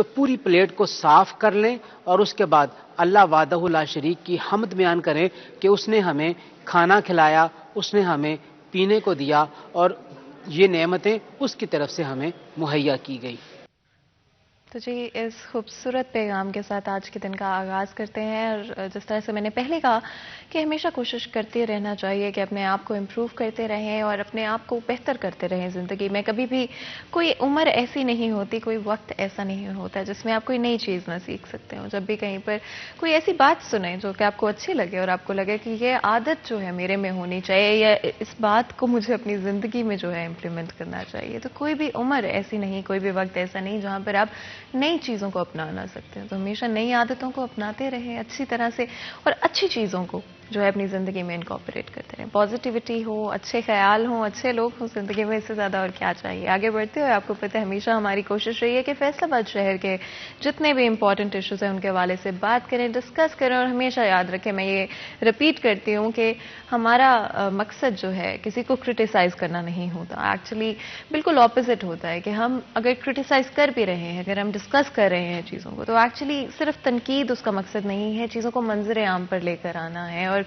تو پوری پلیٹ کو صاف کر لیں اور اس کے بعد اللہ وحدہ لا شریک کی حمد بیان کریں کہ اس نے ہمیں کھانا کھلایا، اس نے ہمیں پینے کو دیا اور یہ نعمتیں اس کی طرف سے ہمیں مہیا کی گئی۔ تو جی اس خوبصورت پیغام کے ساتھ آج کے دن کا آغاز کرتے ہیں، اور جس طرح سے میں نے پہلے کہا کہ ہمیشہ کوشش کرتے رہنا چاہیے کہ اپنے آپ کو امپروو کرتے رہیں اور اپنے آپ کو بہتر کرتے رہیں زندگی میں۔ کبھی بھی کوئی عمر ایسی نہیں ہوتی، کوئی وقت ایسا نہیں ہوتا جس میں آپ کوئی نئی چیز نہ سیکھ سکتے ہو۔ جب بھی کہیں پر کوئی ایسی بات سنیں جو کہ آپ کو اچھی لگے اور آپ کو لگے کہ یہ عادت جو ہے میرے میں ہونی چاہیے یا اس بات کو مجھے اپنی زندگی میں جو ہے امپلیمنٹ کرنا چاہیے، تو کوئی بھی عمر ایسی نہیں، کوئی بھی وقت ایسا نہیں جہاں پر آپ نئی چیزوں کو اپنا نہ سکتے ہیں۔ تو ہمیشہ نئی عادتوں کو اپناتے رہیں اچھی طرح سے، اور اچھی چیزوں کو جو ہے اپنی زندگی میں انکارپوریٹ کرتے رہیں۔ پازیٹیوٹی ہو، اچھے خیال ہوں، اچھے لوگ ہوں زندگی میں، اس سے زیادہ اور کیا چاہیے۔ آگے بڑھتے ہوئے آپ کو پتہ ہے ہمیشہ ہماری کوشش رہی ہے کہ فیصل آباد شہر کے جتنے بھی امپورٹنٹ ایشوز ہیں ان کے حوالے سے بات کریں، ڈسکس کریں، اور ہمیشہ یاد رکھیں، میں یہ رپیٹ کرتی ہوں کہ ہمارا مقصد جو ہے کسی کو کرٹیسائز کرنا نہیں ہوتا۔ ایکچولی بالکل اپوزٹ ہوتا ہے کہ ہم اگر کرٹیسائز کر بھی رہے ہیں، اگر ہم ڈسکس کر رہے ہیں چیزوں کو، تو ایکچولی صرف تنقید اس کا مقصد نہیں ہے، چیزوں کو منظر عام پر لے کر آنا ہے اور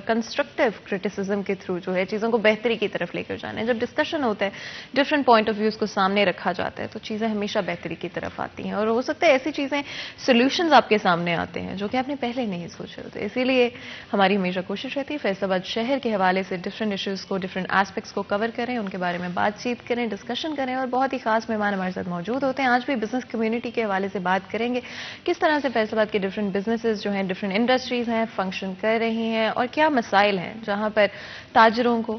کنسٹرکٹیو کرٹیسزم کے تھرو جو ہے چیزوں کو بہتری کی طرف لے کر جانا ہے۔ جب ڈسکشن ہوتا ہے، ڈفرینٹ پوائنٹ آف ویوز کو سامنے رکھا جاتا ہے، تو چیزیں ہمیشہ بہتری کی طرف آتی ہیں، اور ہو سکتا ہے ایسی چیزیں سولوشنز آپ کے سامنے آتے ہیں جو کہ آپ نے پہلے نہیں سوچے ہوتے۔ اسی لیے ہماری ہمیشہ کوشش رہتی ہے فیصل آباد شہر کے حوالے سے ڈفرینٹ ایشوز کو، ڈفرینٹ ایسپیکٹس کو کور کریں، ان کے بارے میں بات چیت کریں، ڈسکشن کریں، اور بہت ہی خاص مہمان ہمارے ساتھ موجود ہوتے ہیں۔ آج بھی بزنس کمیونٹی کے حوالے سے بات کریں گے، کس طرح سے فیصل آباد کے ڈفرینٹ بزنسز جو ہیں، ڈفرینٹ انڈسٹریز ہیں، فنکشن کر رہی ہیں، اور کیا مسائل ہیں جہاں پر تاجروں کو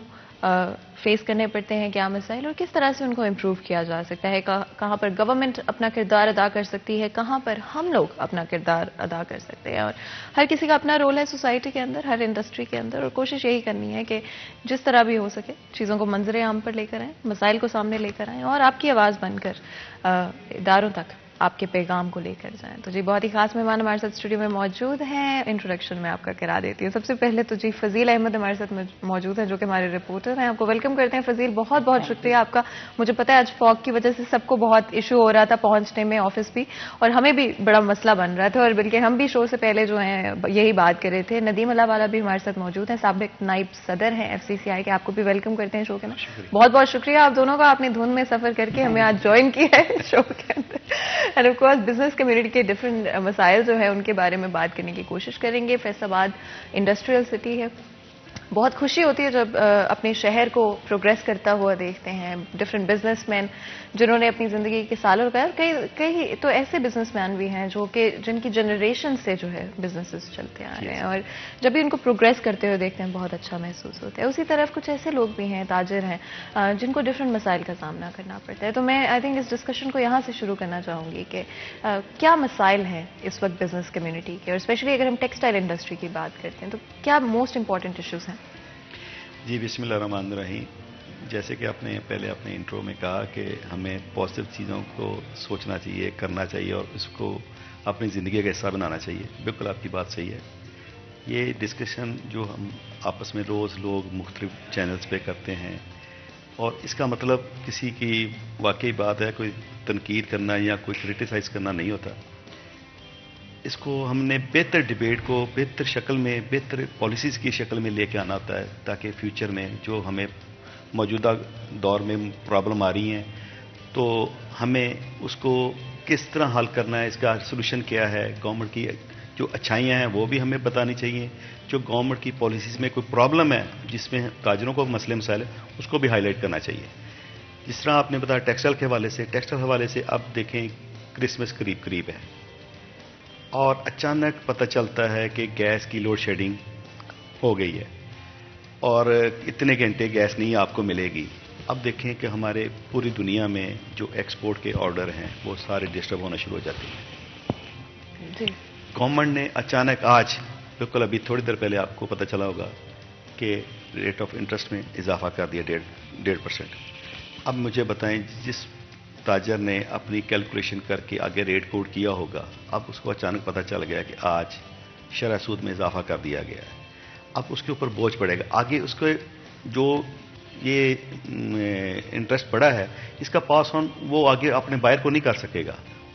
فیس کرنے پڑتے ہیں، کیا مسائل، اور کس طرح سے ان کو امپروو کیا جا سکتا ہے، کہاں پر گورنمنٹ اپنا کردار ادا کر سکتی ہے، کہاں پر ہم لوگ اپنا کردار ادا کر سکتے ہیں۔ اور ہر کسی کا اپنا رول ہے سوسائٹی کے اندر، ہر انڈسٹری کے اندر، اور کوشش یہی کرنی ہے کہ جس طرح بھی ہو سکے چیزوں کو منظر عام پر لے کر آئیں، مسائل کو سامنے لے کر آئیں، اور آپ کی آواز بن کر اداروں تک آپ کے پیغام کو لے کر جائیں۔ تو جی بہت ہی خاص مہمان ہمارے ساتھ اسٹوڈیو میں موجود ہیں۔ انٹروڈکشن میں آپ کا کرا دیتی ہوں۔ سب سے پہلے تو جی فضیل احمد ہمارے ساتھ موجود ہیں جو کہ ہمارے رپورٹر ہیں، آپ کو ویلکم کرتے ہیں فضیل۔ بہت بہت شکریہ آپ کا۔ مجھے پتا ہے آج فاگ کی وجہ سے سب کو بہت ایشو ہو رہا تھا پہنچنے میں آفس بھی، اور ہمیں بھی بڑا مسئلہ بن رہا تھا، اور بلکہ ہم بھی شو سے پہلے جو ہیں یہی بات کر رہے تھے۔ ندیم اللہ والا بھی ہمارے ساتھ موجود ہیں، سابق نائب صدر ہیں FCCI کے، آپ کو بھی ویلکم کرتے ہیں شو کے اندر۔ بہت بہت شکریہ آپ دونوں کا، آپ نے دھن میں سفر کر کے ہمیں آج جوائن کیا ہے شو کے اندر۔ And of course business community کے ڈفرینٹ مسائل جو ہے ان کے بارے میں بات کرنے کی کوشش کریں گے۔ فیصل آباد انڈسٹریل سٹی ہے، بہت خوشی ہوتی ہے جب اپنے شہر کو پروگریس کرتا ہوا دیکھتے ہیں۔ ڈفرینٹ بزنس مین جنہوں نے اپنی زندگی کے سالوں روپے، اور کئی تو ایسے بزنس مین بھی ہیں جو کہ جن کی جنریشن سے جو ہے بزنسز چلتے آ رہے ہیں، اور جب بھی ان کو پروگریس کرتے ہوئے دیکھتے ہیں بہت اچھا محسوس ہوتا ہے۔ اسی طرف کچھ ایسے لوگ بھی ہیں، تاجر ہیں، جن کو ڈفرینٹ مسائل کا سامنا کرنا پڑتا ہے۔ تو میں آئی تھنک اس ڈسکشن کو یہاں سے شروع کرنا چاہوں گی کہ کیا مسائل ہیں اس وقت بزنس کمیونٹی کے، اور اسپیشلی اگر ہم ٹیکسٹائل انڈسٹری کی بات کرتے ہیں تو کیا موسٹ امپورٹنٹ ایشوز ہیں؟ جی بسم اللہ الرحمن الرحیم۔ جیسے کہ آپ نے پہلے اپنے انٹرو میں کہا کہ ہمیں پازیٹیو چیزوں کو سوچنا چاہیے، کرنا چاہیے، اور اس کو اپنی زندگی کا حصہ بنانا چاہیے۔ بالکل آپ کی بات صحیح ہے۔ یہ ڈسکشن جو ہم آپس میں روز لوگ مختلف چینلز پہ کرتے ہیں، اور اس کا مطلب کسی کی واقعی بات ہے کوئی تنقید کرنا یا کوئی کرٹیسائز کرنا نہیں ہوتا۔ اس کو ہم نے بہتر ڈیبیٹ کو بہتر شکل میں، بہتر پالیسیز کی شکل میں لے کے آنا ہوتا ہے، تاکہ فیوچر میں جو ہمیں موجودہ دور میں پرابلم آ رہی ہیں تو ہمیں اس کو کس طرح حل کرنا ہے، اس کا سلوشن کیا ہے۔ گورنمنٹ کی جو اچھائیاں ہیں وہ بھی ہمیں بتانی چاہیے، جو گورنمنٹ کی پالیسیز میں کوئی پرابلم ہے جس میں تاجروں کو مسئلے مسائل ہے اس کو بھی ہائی لائٹ کرنا چاہیے۔ جس طرح آپ نے بتایا ٹیکسٹائل کے حوالے سے اب دیکھیں کرسمس قریب ہے، اور اچانک پتہ چلتا ہے کہ گیس کی لوڈ شیڈنگ ہو گئی ہے، اور اتنے گھنٹے گیس نہیں آپ کو ملے گی۔ اب دیکھیں کہ ہمارے پوری دنیا میں جو ایکسپورٹ کے آرڈر ہیں وہ سارے ڈسٹرب ہونا شروع ہو جاتے ہیں۔ جی گورنمنٹ نے اچانک آج بالکل ابھی تھوڑی دیر پہلے آپ کو پتہ چلا ہوگا کہ ریٹ آف انٹرسٹ میں اضافہ کر دیا 1.5%۔ اب مجھے بتائیں جس تاجر نے اپنی کیلکولیشن کر کے آگے ریٹ کوٹ کیا ہوگا، اب اس کو اچانک پتہ چل گیا کہ آج شرح سود میں اضافہ کر دیا گیا ہے، اب اس کے اوپر بوجھ پڑے گا۔ آگے اس کو جو یہ انٹرسٹ پڑا ہے اس کا پاس آن وہ آگے اپنے بائر کو نہیں کر سکے گا،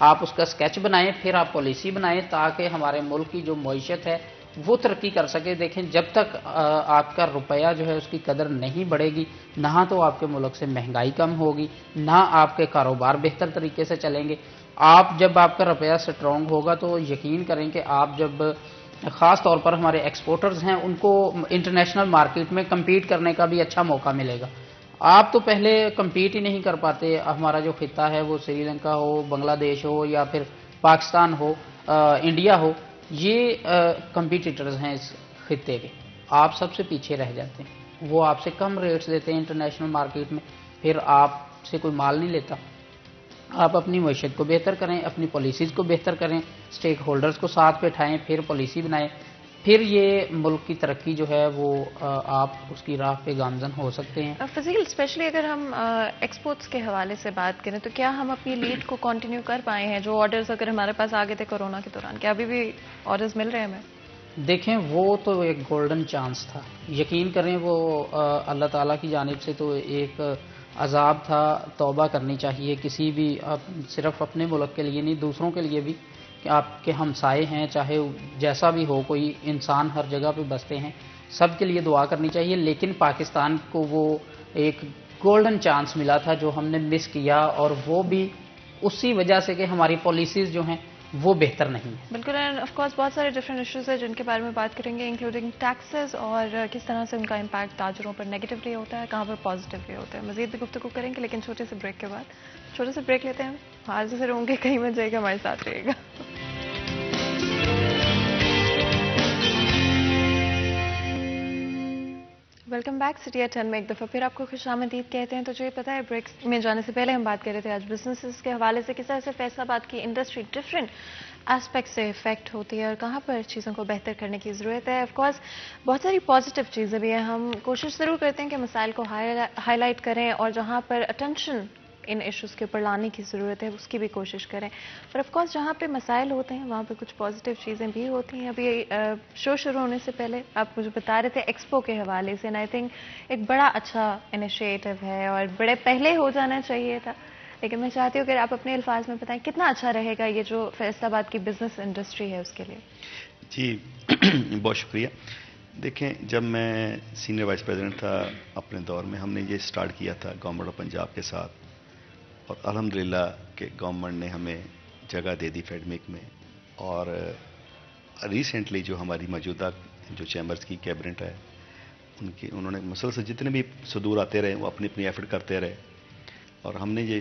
آپ اس کا اسکیچ بنائیں، پھر آپ پالیسی بنائیں تاکہ ہمارے ملک کی جو معیشت ہے وہ ترقی کر سکے. دیکھیں جب تک آپ کا روپیہ جو ہے اس کی قدر نہیں بڑھے گی، نہ تو آپ کے ملک سے مہنگائی کم ہوگی، نہ آپ کے کاروبار بہتر طریقے سے چلیں گے. جب آپ کا روپیہ اسٹرانگ ہوگا تو یقین کریں کہ آپ جب خاص طور پر ہمارے ایکسپورٹرز ہیں ان کو انٹرنیشنل مارکیٹ میں کمپیٹ کرنے کا بھی اچھا موقع ملے گا. آپ تو پہلے کمپیٹ ہی نہیں کر پاتے. ہمارا جو خطہ ہے وہ سری لنکا ہو، بنگلہ دیش ہو یا پھر پاکستان ہو، انڈیا ہو، یہ کمپیٹیٹرز ہیں اس خطے کے. آپ سب سے پیچھے رہ جاتے ہیں، وہ آپ سے کم ریٹس دیتے ہیں انٹرنیشنل مارکیٹ میں، پھر آپ سے کوئی مال نہیں لیتا. آپ اپنی معیشت کو بہتر کریں، اپنی پالیسیز کو بہتر کریں، اسٹیک ہولڈرز کو ساتھ بٹھائیں، پھر پالیسی بنائیں، پھر یہ ملک کی ترقی جو ہے وہ آپ اس کی راہ پہ گامزن ہو سکتے ہیں. فضیل، اسپیشلی اگر ہم ایکسپورٹس کے حوالے سے بات کریں تو کیا ہم اپنی لیڈ کو کنٹینیو کر پائے ہیں؟ جو آرڈرز اگر ہمارے پاس آ گئے تھے کورونا کے دوران، کیا ابھی بھی آرڈرز مل رہے ہیں ہمیں؟ دیکھیں وہ تو ایک گولڈن چانس تھا، یقین کریں وہ اللہ تعالیٰ کی جانب سے تو ایک عذاب تھا. توبہ کرنی چاہیے کسی بھی، صرف اپنے ملک کے لیے نہیں دوسروں کے لیے بھی، کہ آپ کے ہمسائے ہیں چاہے جیسا بھی ہو، کوئی انسان ہر جگہ پہ بستے ہیں، سب کے لیے دعا کرنی چاہیے. لیکن پاکستان کو وہ ایک گولڈن چانس ملا تھا جو ہم نے مس کیا، اور وہ بھی اسی وجہ سے کہ ہماری پالیسیز جو ہیں وہ بہتر نہیں ہیں. بالکل. اینڈ آف کورس بہت سارے ڈفرینٹ ایشوز ہیں جن کے بارے میں بات کریں گے، انکلوڈنگ ٹیکسز اور کس طرح سے ان کا امپیکٹ تاجروں پر نیگیٹولی ہوتا ہے، کہاں پر پازیٹیولی ہوتا ہے. مزید بھی گفتگو کریں گے لیکن چھوٹے سے بریک کے بعد. چھوٹے سے بریک لیتے ہیں. حاضر سے رہوں گے، کہیں مت جائے گا، ہمارے ساتھ رہے گا. Welcome back. سٹی ایٹ 10 میں ایک دفعہ پھر آپ کو خوش آمدید کہتے ہیں. تو جو یہ پتہ ہے بریک میں جانے سے پہلے ہم بات کر رہے تھے آج بزنسز کے حوالے سے، کس طرح سے فیصل آباد کی انڈسٹری ڈفرینٹ اسپیکٹ سے افیکٹ ہوتی ہے اور کہاں پر چیزوں کو بہتر کرنے کی ضرورت ہے. آف کورس بہت ساری پازیٹیو چیزیں بھی ہیں. ہم کوشش ضرور کرتے ہیں کہ مسائل کو ہائی لائٹ کریں اور جہاں پر اٹینشن ان ایشوز کے اوپر لانے کی ضرورت ہے اس کی بھی کوشش کریں. پر آف کورس جہاں پہ مسائل ہوتے ہیں وہاں پہ کچھ پازیٹیو چیزیں بھی ہوتی ہیں. ابھی شو شروع ہونے سے پہلے آپ مجھے بتا رہے تھے ایکسپو کے حوالے سے، آئی تھنک ایک بڑا اچھا انیشیٹو ہے اور بڑے پہلے ہو جانا چاہیے تھا. لیکن میں چاہتی ہوں کہ آپ اپنے الفاظ میں بتائیں کتنا اچھا رہے گا یہ جو فیصل آباد کی بزنس انڈسٹری ہے اس کے لیے. جی بہت شکریہ. دیکھیں جب میں سینئر وائس پریزیڈنٹ تھا اپنے دور میں، ہم نے یہ سٹارٹ کیا تھا گورنمنٹ آف پنجاب کے ساتھ، اور الحمدللہ کہ گورنمنٹ نے ہمیں جگہ دے دی فیڈمک میں. اور ریسنٹلی جو ہماری موجودہ جو چیمبرز کی کیبنٹ ہے انہوں نے مسلسل جتنے بھی صدور آتے رہے وہ اپنی ایفرٹ کرتے رہے، اور ہم نے یہ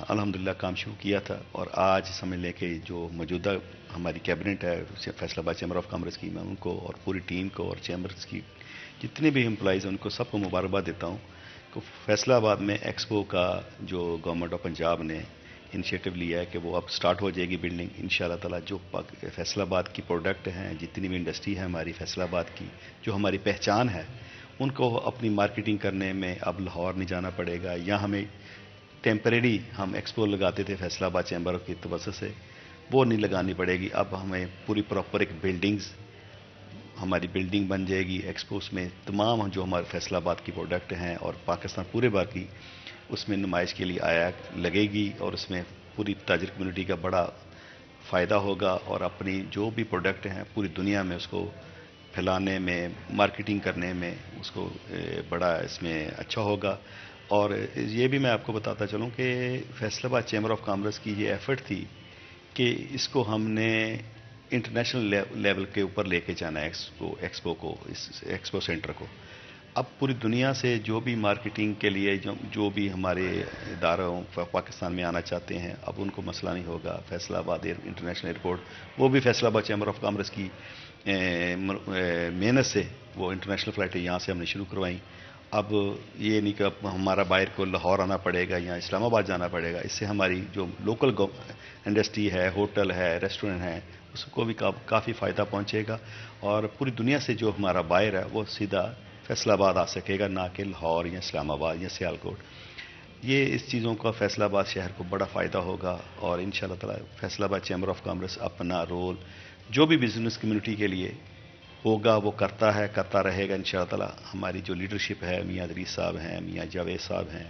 الحمدللہ کام شروع کیا تھا. اور آج سمجھ لیں کہ جو موجودہ ہماری کیبنٹ ہے فیصل آباد چیمبر آف کامرس کی، میں ان کو اور پوری ٹیم کو اور چیمبرز کی جتنے بھی امپلائیز ہیں ان کو سب کو مبارکباد دیتا ہوں کہ فیصل آباد میں ایکسپو کا جو گورنمنٹ آف پنجاب نے انیشیٹو لیا ہے کہ وہ اب سٹارٹ ہو جائے گی بلڈنگ انشاءاللہ تعالی. جو فیصل آباد کی پروڈکٹ ہیں، جتنی بھی انڈسٹری ہے ہماری فیصل آباد کی، جو ہماری پہچان ہے، ان کو اپنی مارکیٹنگ کرنے میں اب لاہور نہیں جانا پڑے گا. یا ہمیں ٹیمپریری ہم ایکسپو لگاتے تھے فیصل آباد چیمبر کی توسط سے، وہ نہیں لگانی پڑے گی. اب ہمیں پوری پراپر ایک ہماری بلڈنگ بن جائے گی ایکسپوز میں. تمام جو ہمارے فیصل آباد کی پروڈکٹ ہیں اور پاکستان پورے بار کی اس میں نمائش کے لیے لگے گی، اور اس میں پوری تاجر کمیونٹی کا بڑا فائدہ ہوگا. اور اپنی جو بھی پروڈکٹ ہیں پوری دنیا میں اس کو پھیلانے میں، مارکیٹنگ کرنے میں اس کو بڑا اس میں اچھا ہوگا. اور یہ بھی میں آپ کو بتاتا چلوں کہ فیصل آباد چیمبر آف کامرس کی یہ ایفرٹ تھی کہ اس کو ہم نے انٹرنیشنل لیول کے اوپر لے کے جانا ہے ایکسپو کو، اس ایکسپو سینٹر کو. اب پوری دنیا سے جو بھی مارکیٹنگ کے لیے جو بھی ہمارے اداروں پاکستان میں آنا چاہتے ہیں، اب ان کو مسئلہ نہیں ہوگا. فیصل آباد انٹرنیشنل ایئرپورٹ، وہ بھی فیصل آباد چیمبر آف کامرس کی محنت سے وہ انٹرنیشنل فلائٹیں یہاں سے ہم نے شروع کروائیں. اب یہ نہیں کہ اب ہمارا باہر کو لاہور آنا پڑے گا یا اسلام آباد جانا پڑے گا. اس سے ہماری جو لوکل انڈسٹری ہے، ہوٹل ہے، ریسٹورنٹ ہے، اس کو بھی کافی فائدہ پہنچے گا. اور پوری دنیا سے جو ہمارا بائر ہے وہ سیدھا فیصل آباد آ سکے گا، نہ کہ لاہور یا اسلام آباد یا سیالکوٹ. یہ اس چیزوں کا فیصل آباد شہر کو بڑا فائدہ ہوگا. اور انشاءاللہ تعالی فیصل آباد چیمبر آف کامرس اپنا رول جو بھی بزنس کمیونٹی کے لیے ہوگا وہ کرتا ہے، کرتا رہے گا انشاءاللہ تعالی. ہماری جو لیڈرشپ ہے، میاں ادریس صاحب ہیں، میاں جاوید صاحب ہیں،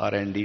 R&D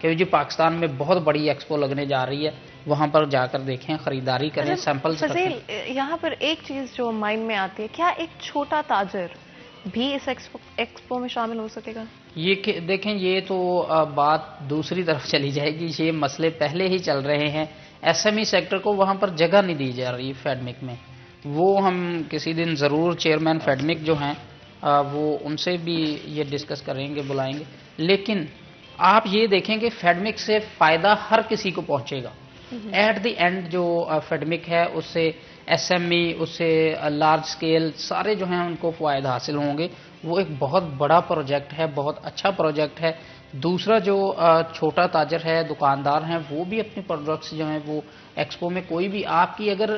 کہ جی پاکستان میں بہت بڑی ایکسپو لگنے جا رہی ہے، وہاں پر جا کر دیکھیں، خریداری کریں، سیمپلز فضیل، رکھیں۔ یہاں پر ایک چیز جو مائنڈ میں آتی ہے، کیا ایک چھوٹا تاجر بھی اس ایکسپو میں شامل ہو سکے گا؟ یہ دیکھیں، یہ تو بات دوسری طرف چلی جائے گی، یہ مسئلے پہلے ہی چل رہے ہیں، ایس ایم ای سیکٹر کو وہاں پر جگہ نہیں دی جا رہی فیڈمک میں۔ وہ ہم کسی دن ضرور چیئرمین فیڈمک جو ہیں وہ ان سے بھی یہ ڈسکس کریں گے، بلائیں گے، لیکن آپ یہ دیکھیں کہ فیڈمک سے فائدہ ہر کسی کو پہنچے گا۔ ایٹ دی اینڈ جو فیڈمک ہے اس سے ایس ایم ای، اس سے لارج اسکیل سارے جو ہیں ان کو فوائد حاصل ہوں گے۔ وہ ایک بہت بڑا پروجیکٹ ہے، بہت اچھا پروجیکٹ ہے۔ دوسرا جو چھوٹا تاجر ہے، دکاندار ہیں، وہ بھی اپنے پروڈکٹس جو ہیں وہ ایکسپو میں کوئی بھی آپ کی اگر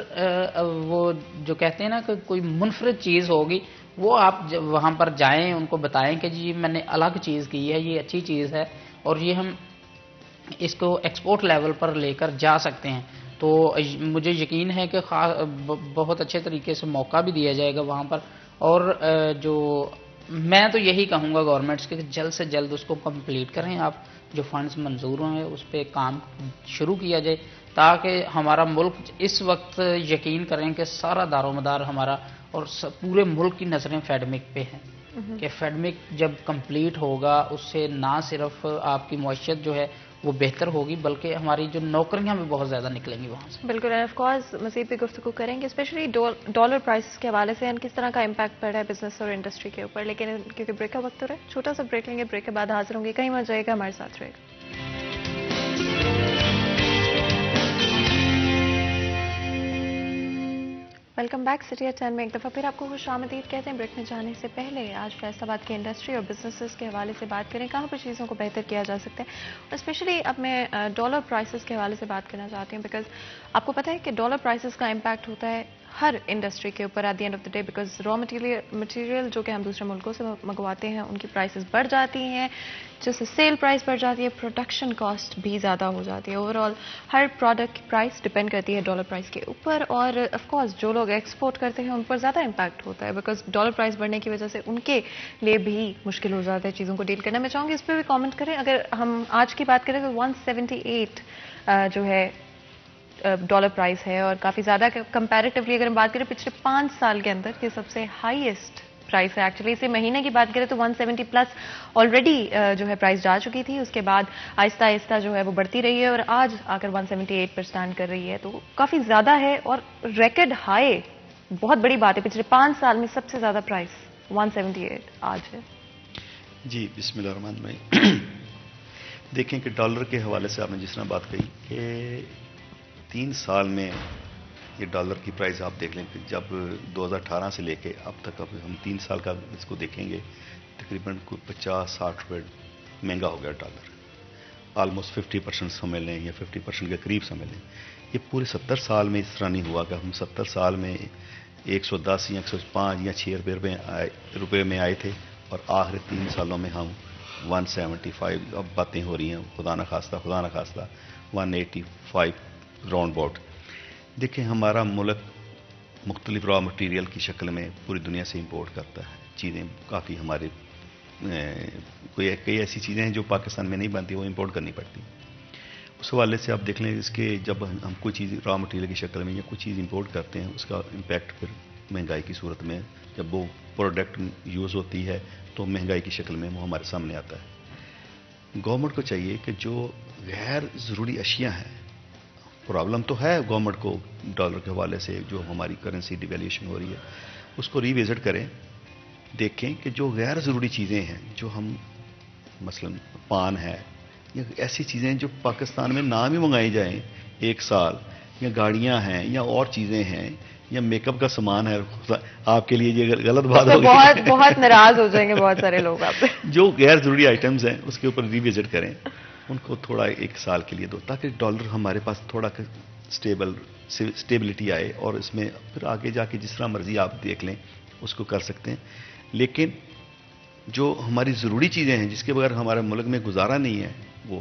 وہ جو کہتے ہیں نا کہ کوئی منفرد چیز ہوگی، وہ آپ وہاں پر جائیں، ان کو بتائیں کہ جی میں نے الگ چیز کی ہے، یہ اچھی چیز ہے اور یہ ہم اس کو ایکسپورٹ لیول پر لے کر جا سکتے ہیں۔ تو مجھے یقین ہے کہ بہت اچھے طریقے سے موقع بھی دیا جائے گا وہاں پر، اور جو میں تو یہی کہوں گا گورنمنٹس کے کہ جلد سے جلد اس کو کمپلیٹ کریں آپ، جو فنڈز منظور ہیں اس پہ کام شروع کیا جائے، تاکہ ہمارا ملک اس وقت یقین کریں کہ سارا دار و مدار ہمارا اور پورے ملک کی نظریں فیڈمک پہ ہیں، کہ فیڈمک جب کمپلیٹ ہوگا اس سے نہ صرف آپ کی معیشت جو ہے وہ بہتر ہوگی، بلکہ ہماری جو نوکریاں بھی بہت زیادہ نکلیں گی وہاں سے۔ بالکل، آف کورس مزید بھی گفتگو کریں گے، اسپیشلی ڈالر پرائسز کے حوالے سے کس طرح کا امپیکٹ پڑ رہا ہے بزنس اور انڈسٹری کے اوپر، لیکن کیونکہ بریک کا وقت ہو رہا ہے، چھوٹا سا بریک لیں گے، بریک کے بعد حاضر ہوں گے، کہیں مت جائے گا، ہمارے ساتھ رہے گا۔ ویلکم بیک سٹی ایٹ 10 میں ایک دفعہ پھر آپ کو خوش آمدید کہتے ہیں۔ بریک میں جانے سے پہلے آج فیصل آباد کی انڈسٹری اور بزنسز کے حوالے سے بات کریں، کہاں پر چیزوں کو بہتر کیا جا سکتا ہے، اور اسپیشلی اب میں ڈالر پرائسز کے حوالے سے بات کرنا چاہتی ہوں، بیکاز آپ کو پتہ ہے کہ ڈالر پرائسز کا امپیکٹ ہوتا ہے ہر انڈسٹری کے اوپر at the end of the day, because raw material جو کہ ہم دوسرے ملکوں سے منگواتے ہیں ان کی پرائسز بڑھ جاتی ہیں، جس سے سیل پرائس بڑھ جاتی ہے، پروڈکشن کاسٹ بھی زیادہ ہو جاتی ہے، اوور آل ہر پروڈکٹ کی پرائس ڈپینڈ کرتی ہے ڈالر پرائس کے اوپر، اور آف کورس جو لوگ ایکسپورٹ کرتے ہیں ان پر زیادہ امپیکٹ ہوتا ہے، بیکاز ڈالر پرائس بڑھنے کی وجہ سے ان کے لیے بھی مشکل ہو جاتا ہے چیزوں کو ڈیل کرنا۔ میں چاہوں گی اس پہ بھی کامنٹ کریں۔ اگر ہم آج کی بات کریں تو 178 جو ہے ڈالر پرائس ہے، اور کافی زیادہ کمپیریٹیولی اگر ہم بات کریں پچھلے 5 سال کے اندر یہ سب سے ہائیسٹ پرائس ہے۔ ایکچولی اسے مہینے کی بات کریں تو 170 پلس آلریڈی جو ہے پرائس جا چکی تھی، اس کے بعد آہستہ آہستہ جو ہے وہ بڑھتی رہی ہے اور آج آ کر 178 پر سٹینڈ کر رہی ہے، تو کافی زیادہ ہے اور ریکارڈ ہائی، بہت بڑی بات ہے۔ پچھلے 5 سال میں سب سے زیادہ پرائس 178 آج ہے۔ جی بسم اللہ الرحمن الرحیم۔ دیکھیں کہ ڈالر کے حوالے سے آپ نے جس طرح بات کہی کہ 3 سال میں یہ ڈالر کی پرائز آپ دیکھ لیں کہ جب 2018 سے لے کے اب تک، اب ہم 3 سال کا اس کو دیکھیں گے، تقریباً کوئی 50-60 روپے مہنگا ہو گیا ڈالر، آلموسٹ 50% سمجھ لیں یا 50% کے قریب سمجھ لیں۔ یہ پورے 70 سال میں اس طرح نہیں ہوا کہ ہم 70 سال میں 110 یا 105 یا 6 روپے میں آئے تھے اور آخری 3 سالوں میں ہم 175، اب باتیں ہو رہی ہیں خدا نخواستہ 185 راؤنڈ باؤٹ۔ دیکھیں ہمارا ملک مختلف را مٹیریل کی شکل میں پوری دنیا سے امپورٹ کرتا ہے چیزیں، کافی ہمارے کئی ایسی چیزیں ہیں جو پاکستان میں نہیں بنتی، وہ امپورٹ کرنی پڑتی۔ اس حوالے سے آپ دیکھ لیں اس کے جب ہم کوئی چیز را مٹیریل کی شکل میں یا کوئی چیز امپورٹ کرتے ہیں، اس کا امپیکٹ پھر مہنگائی کی صورت میں جب وہ پروڈکٹ یوز ہوتی ہے تو مہنگائی کی شکل میں وہ ہمارے سامنے آتا ہے۔ گورنمنٹ کو چاہیے کہ جو غیر ضروری اشیاء ہیں، پرابلم تو ہے گورنمنٹ کو ڈالر کے حوالے سے جو ہماری کرنسی ڈیویلیویشن ہو رہی ہے، اس کو ری وزٹ کریں، دیکھیں کہ جو غیر ضروری چیزیں ہیں، جو ہم مثلا پان ہے یا ایسی چیزیں جو پاکستان میں نہ بھی منگائی جائیں 1 سال، یا گاڑیاں ہیں یا اور چیزیں ہیں یا میک اپ کا سامان ہے، آپ کے لیے یہ غلط بات ہوگی، بہت ناراض ہو جائیں گے بہت سارے لوگ آپ پہ۔ جو غیر ضروری آئٹمز ہیں اس کے اوپر ری وزٹ کریں، ان کو تھوڑا 1 سال کے لیے دو تاکہ ڈالر ہمارے پاس تھوڑا اسٹیبلٹی آئے، اور اس میں پھر آگے جا کے جس طرح مرضی آپ دیکھ لیں اس کو کر سکتے ہیں۔ لیکن جو ہماری ضروری چیزیں ہیں جس کے بغیر ہمارے ملک میں گزارا نہیں ہے، وہ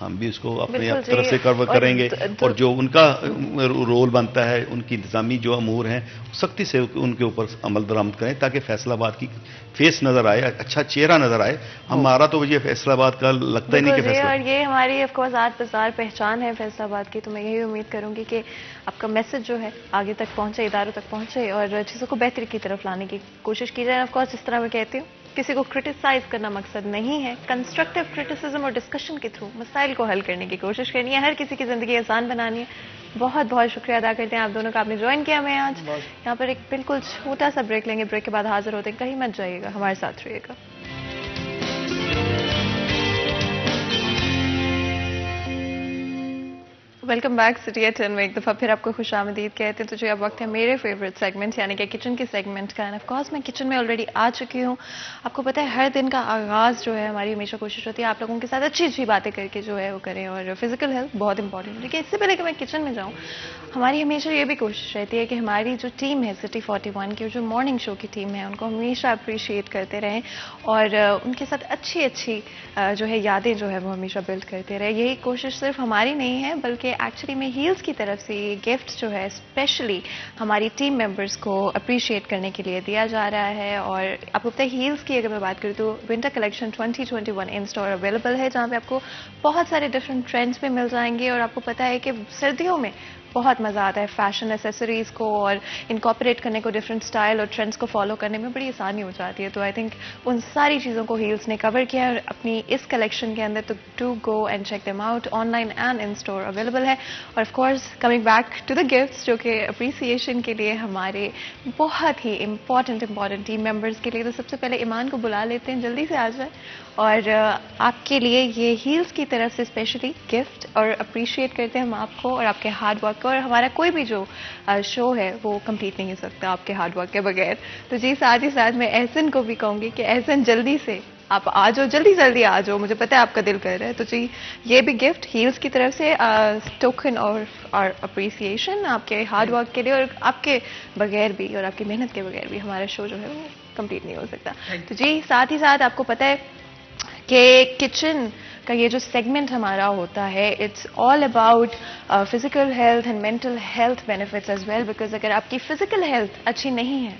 ہم بھی اس کو اپنے بالکل طرف سے صحیح۔ کور اور کریں گے، اور جو ان کا رول بنتا ہے، ان کی انتظامی جو امور ہیں، سختی سے ان کے اوپر عمل درآمد کریں تاکہ فیصل آباد کی فیس نظر آئے، اچھا چہرہ نظر آئے۔ ہمارا تو یہ فیصل آباد کا لگتا ہی نہیں کہ بالکل جی، فیصلہ، اور یہ ہماری آف کورس آج بازار پہچان ہے فیصل آباد کی، تو میں یہی امید کروں گی کہ آپ کا میسج جو ہے آگے تک پہنچے، اداروں تک پہنچے، اور چیزوں کو بہتری کی طرف لانے کی کوشش کی جائے۔ آف کورس جس طرح میں کہتی ہوں، کسی کو کرٹیسائز کرنا مقصد نہیں ہے، کنسٹرکٹیو کرٹیسزم اور ڈسکشن کے تھرو مسائل کو حل کرنے کی کوشش کرنی ہے، ہر کسی کی زندگی آسان بنانی ہے۔ بہت بہت شکریہ ادا کرتے ہیں آپ دونوں کا، آپ نے جوائن کیا ہمیں آج یہاں پر۔ ایک بالکل چھوٹا سا بریک لیں گے، بریک کے بعد حاضر ہوتے ہیں، کہیں مت جائیے گا، ہمارے ساتھ رہیے گا۔ ویلکم بیک سٹی ایٹ 10 میں ایک دفعہ پھر آپ کو خوش آمدید کہتے ہیں۔ تو جو اب وقت ہے میرے فیوریٹ سیگمنٹ یعنی کہ کچن کے سیگمنٹ کا، آف کورس میں کچن میں آلریڈی آ چکی ہوں۔ آپ کو پتہ ہے ہر دن کا آغاز جو ہے ہماری ہمیشہ کوشش ہوتی ہے آپ لوگوں کے ساتھ اچھی اچھی باتیں کر کے جو ہے وہ کریں، اور فزیکل ہیلتھ بہت امپورٹنٹ ہے۔ لیکن اس سے پہلے کہ میں کچن میں جاؤں، ہماری ہمیشہ یہ بھی کوشش رہتی ہے کہ ہماری جو ٹیم ہے سٹی 41 کی، جو مارننگ شو کی ٹیم ہے، ان کو ہمیشہ اپریشیٹ کرتے رہیں اور ان کے ساتھ اچھی اچھی جو ہے یادیں جو ہے وہ ہمیشہ بلڈ کرتے رہے۔ یہی کوشش صرف ہماری نہیں ہے بلکہ ایکچولی میں ہیلز کی طرف سے یہ گفٹ جو ہے اسپیشلی ہماری ٹیم ممبرس کو اپریشیٹ کرنے کے لیے دیا جا رہا ہے۔ اور آپ کو پتہ ہے ہیلز کی اگر میں بات کروں تو ونٹر کلیکشن 2021 ان اسٹور اویلیبل ہے، جہاں پہ آپ کو بہت سارے ڈفرینٹ ٹرینڈس بھی مل جائیں گے، اور آپ کو پتہ ہے کہ سردیوں میں بہت مزہ آتا ہے فیشن ایسیسریز کو اور انکارپوریٹ کرنے کو، ڈفرینٹ اسٹائل اور ٹرینڈس کو فالو کرنے میں بڑی آسانی ہو جاتی ہے۔ تو آئی تھنک ان ساری چیزوں کو ہیلز نے کور کیا ہے، اور اپنی اس کلیکشن کے اندر تو do go and check them out, online and in store available ہے۔ اور of course coming back to the gifts, جو کہ اپریسیشن کے لیے ہمارے بہت ہی امپورٹنٹ ٹیم ممبرس کے لیے، تو سب سے پہلے ایمان کو بلا لیتے ہیں، جلدی سے آ جائیں، اور آپ کے لیے یہ ہیلز کی طرف سے اسپیشلی گفٹ، اور اپریشیٹ کرتے ہیں ہم آپ کو اور آپ کے ہارڈ ورک کو، اور ہمارا کوئی بھی جو شو ہے وہ کمپلیٹ نہیں ہو سکتا آپ کے ہارڈ ورک کے بغیر۔ تو جی ساتھ ہی ساتھ میں احسن کو بھی کہوں گی کہ احسن جلدی سے آپ آ جاؤ، جلدی آ جاؤ، مجھے پتہ ہے آپ کا دل کر رہا ہے۔ تو جی یہ بھی گفٹ ہیلز کی طرف سے ٹوکن اور اپریسیشن آپ کے ہارڈ ورک کے لیے، اور آپ کے بغیر بھی اور آپ کی محنت کے بغیر بھی ہمارا شو جو ہے وہ کمپلیٹ نہیں ہو سکتا۔ تو جی ساتھ ہی ساتھ آپ کو پتہ ہے کہ کچن کا یہ جو سیگمنٹ ہمارا ہوتا ہے، it's all about physical health and mental health benefits as well, because اگر آپ کی فزیکل ہیلتھ اچھی نہیں ہے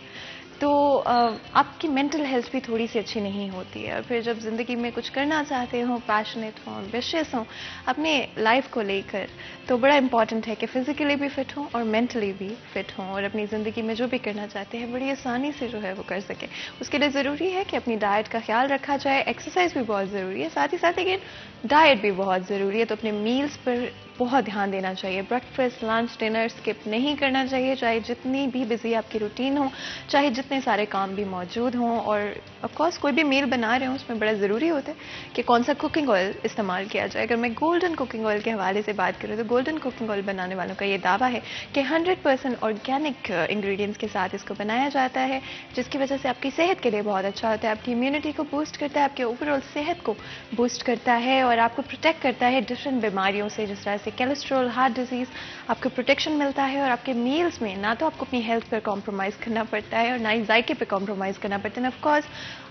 تو آپ کی مینٹل ہیلتھ بھی تھوڑی سی اچھی نہیں ہوتی ہے، اور پھر جب زندگی میں کچھ کرنا چاہتے ہوں، پیشنیٹ ہوں، ایمبیشیس ہوں اپنے لائف کو لے کر، تو بڑا امپورٹنٹ ہے کہ فزیکلی بھی فٹ ہوں اور مینٹلی بھی فٹ ہوں، اور اپنی زندگی میں جو بھی کرنا چاہتے ہیں بڑی آسانی سے جو ہے وہ کر سکیں۔ اس کے لیے ضروری ہے کہ اپنی ڈائٹ کا خیال رکھا جائے، ایکسرسائز بھی بہت ضروری ہے، ساتھ ہی ساتھ لیکن ڈائٹ بھی بہت ضروری ہے۔ تو اپنے میلز پر بہت دھیان دینا چاہیے، break fast, lunch, dinner skip نہیں کرنا چاہیے، چاہے جتنی بھی بزی آپ کی روٹین ہو، چاہے جتنے سارے کام بھی موجود ہوں، اور آف کورس کوئی بھی میل بنا رہے ہوں اس میں بڑا ضروری ہوتا ہے کہ کون سا کوکنگ آئل استعمال کیا جائے۔ اگر میں گولڈن کوکنگ آئل کے حوالے سے بات کروں تو گولڈن کوکنگ آئل بنانے والوں کا یہ دعویٰ ہے کہ 100% آرگینک انگریڈینٹس کے ساتھ اس کو بنایا جاتا ہے، جس کی وجہ سے آپ کی صحت کے لیے بہت اچھا ہوتا ہے، آپ کی امیونٹی کو بوسٹ کرتا ہے، آپ کے اوور آل صحت کو بوسٹ کرتا ہے، اور آپ کو پروٹیکٹ کرتا ہے ڈفرینٹ بیماریوں سے، جس طرح سے کیلسٹرول، ہارٹ ڈیزیز، آپ کو پروٹیکشن ملتا ہے، اور آپ کے میلز میں نہ تو آپ کو اپنی ہیلتھ پر کمپرومائز کرنا پڑتا ہے اور نہ ہی ذائقے پہ کمپرومائز کرنا پڑتا ہے۔ آف کورس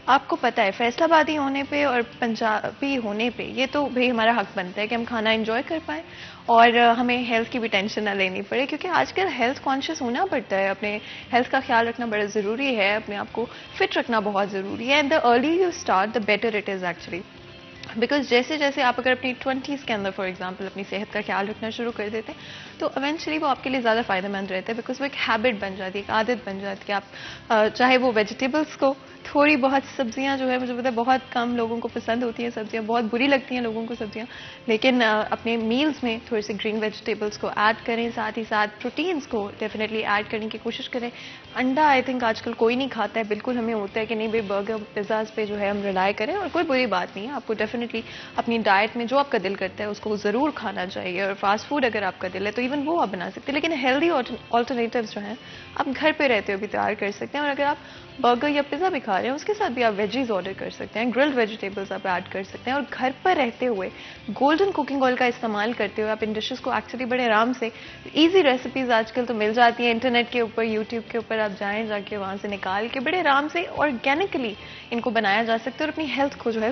آپ کو پتہ ہے فیصل آبادی ہونے پہ اور پنجابی ہونے پہ یہ تو بھئی ہمارا حق بنتا ہے کہ ہم کھانا انجوائے کر پائیں اور ہمیں ہیلتھ کی بھی ٹینشن نہ لینی پڑے، کیونکہ آج کل ہیلتھ کانشیس ہونا پڑتا ہے، اپنے ہیلتھ کا خیال رکھنا بڑا ضروری ہے، اپنے آپ کو فٹ رکھنا بہت ضروری ہے، and the early you start the better it is actually, because جیسے جیسے آپ اگر اپنی 20s کے اندر فار ایگزامپل اپنی صحت کا خیال رکھنا شروع کر دیتے ہیں تو ایونچولی وہ آپ کے لیے زیادہ فائدہ مند رہتا ہے، بیکاز وہ ایک ہیبٹ بن جاتی ہے، ایک عادت بن جاتی ہے۔ آپ چاہے وہ ویجیٹیبلس کو تھوڑی بہت سبزیاں جو ہے مجھے پتا ہے بہت کم لوگوں کو پسند ہوتی ہیں سبزیاں، بہت بری لگتی ہیں لوگوں کو سبزیاں، لیکن اپنے میلز میں تھوڑے سے گرین ویجیٹیبلس کو ایڈ کریں، ساتھ ہی ساتھ پروٹینز کو ڈیفینیٹلی ایڈ کرنے کی کوشش کریں۔ انڈا آئی تھنک آج کل کوئی نہیں کھاتا ہے، بالکل ہمیں ہوتا ہے کہ نہیں بھائی برگر پیزاز پہ جو ہے ہم ریلائی کریں، اور کوئی بری بات نہیں ہے، آپ کو ڈیفینیٹلی اپنی ڈائٹ میں جو آپ کا دل کرتا ہے اس کو ضرور کھانا چاہیے، اور فاسٹ فوڈ اگر آپ کا دل ہے تو ایون وہ آپ بنا سکتے ہیں، لیکن ہیلدی آلٹرنیٹیوز جو ہیں آپ گھر پہ رہتے ہوئے بھی تیار کر سکتے ہیں، اور اگر آپ برگر یا پیزا بھی کھا رہے ہیں اس کے ساتھ بھی آپ ویجیز آرڈر کر سکتے ہیں، گرلڈ ویجیٹیبلز آپ ایڈ کر سکتے ہیں، اور گھر پر رہتے ہوئے گولڈن کوکنگ آئل کا استعمال کرتے ہوئے آپ ان ڈشز کو ایکچولی بڑے آرام سے ایزی ریسیپیز آج کل تو مل جاتی ہیں انٹرنیٹ کے اوپر، یوٹیوب کے اوپر آپ جائیں، جا کے وہاں سے نکال کے بڑے آرام سے آرگینکلی ان کو بنایا جا سکتا ہے، اور اپنی ہیلتھ کو جو ہے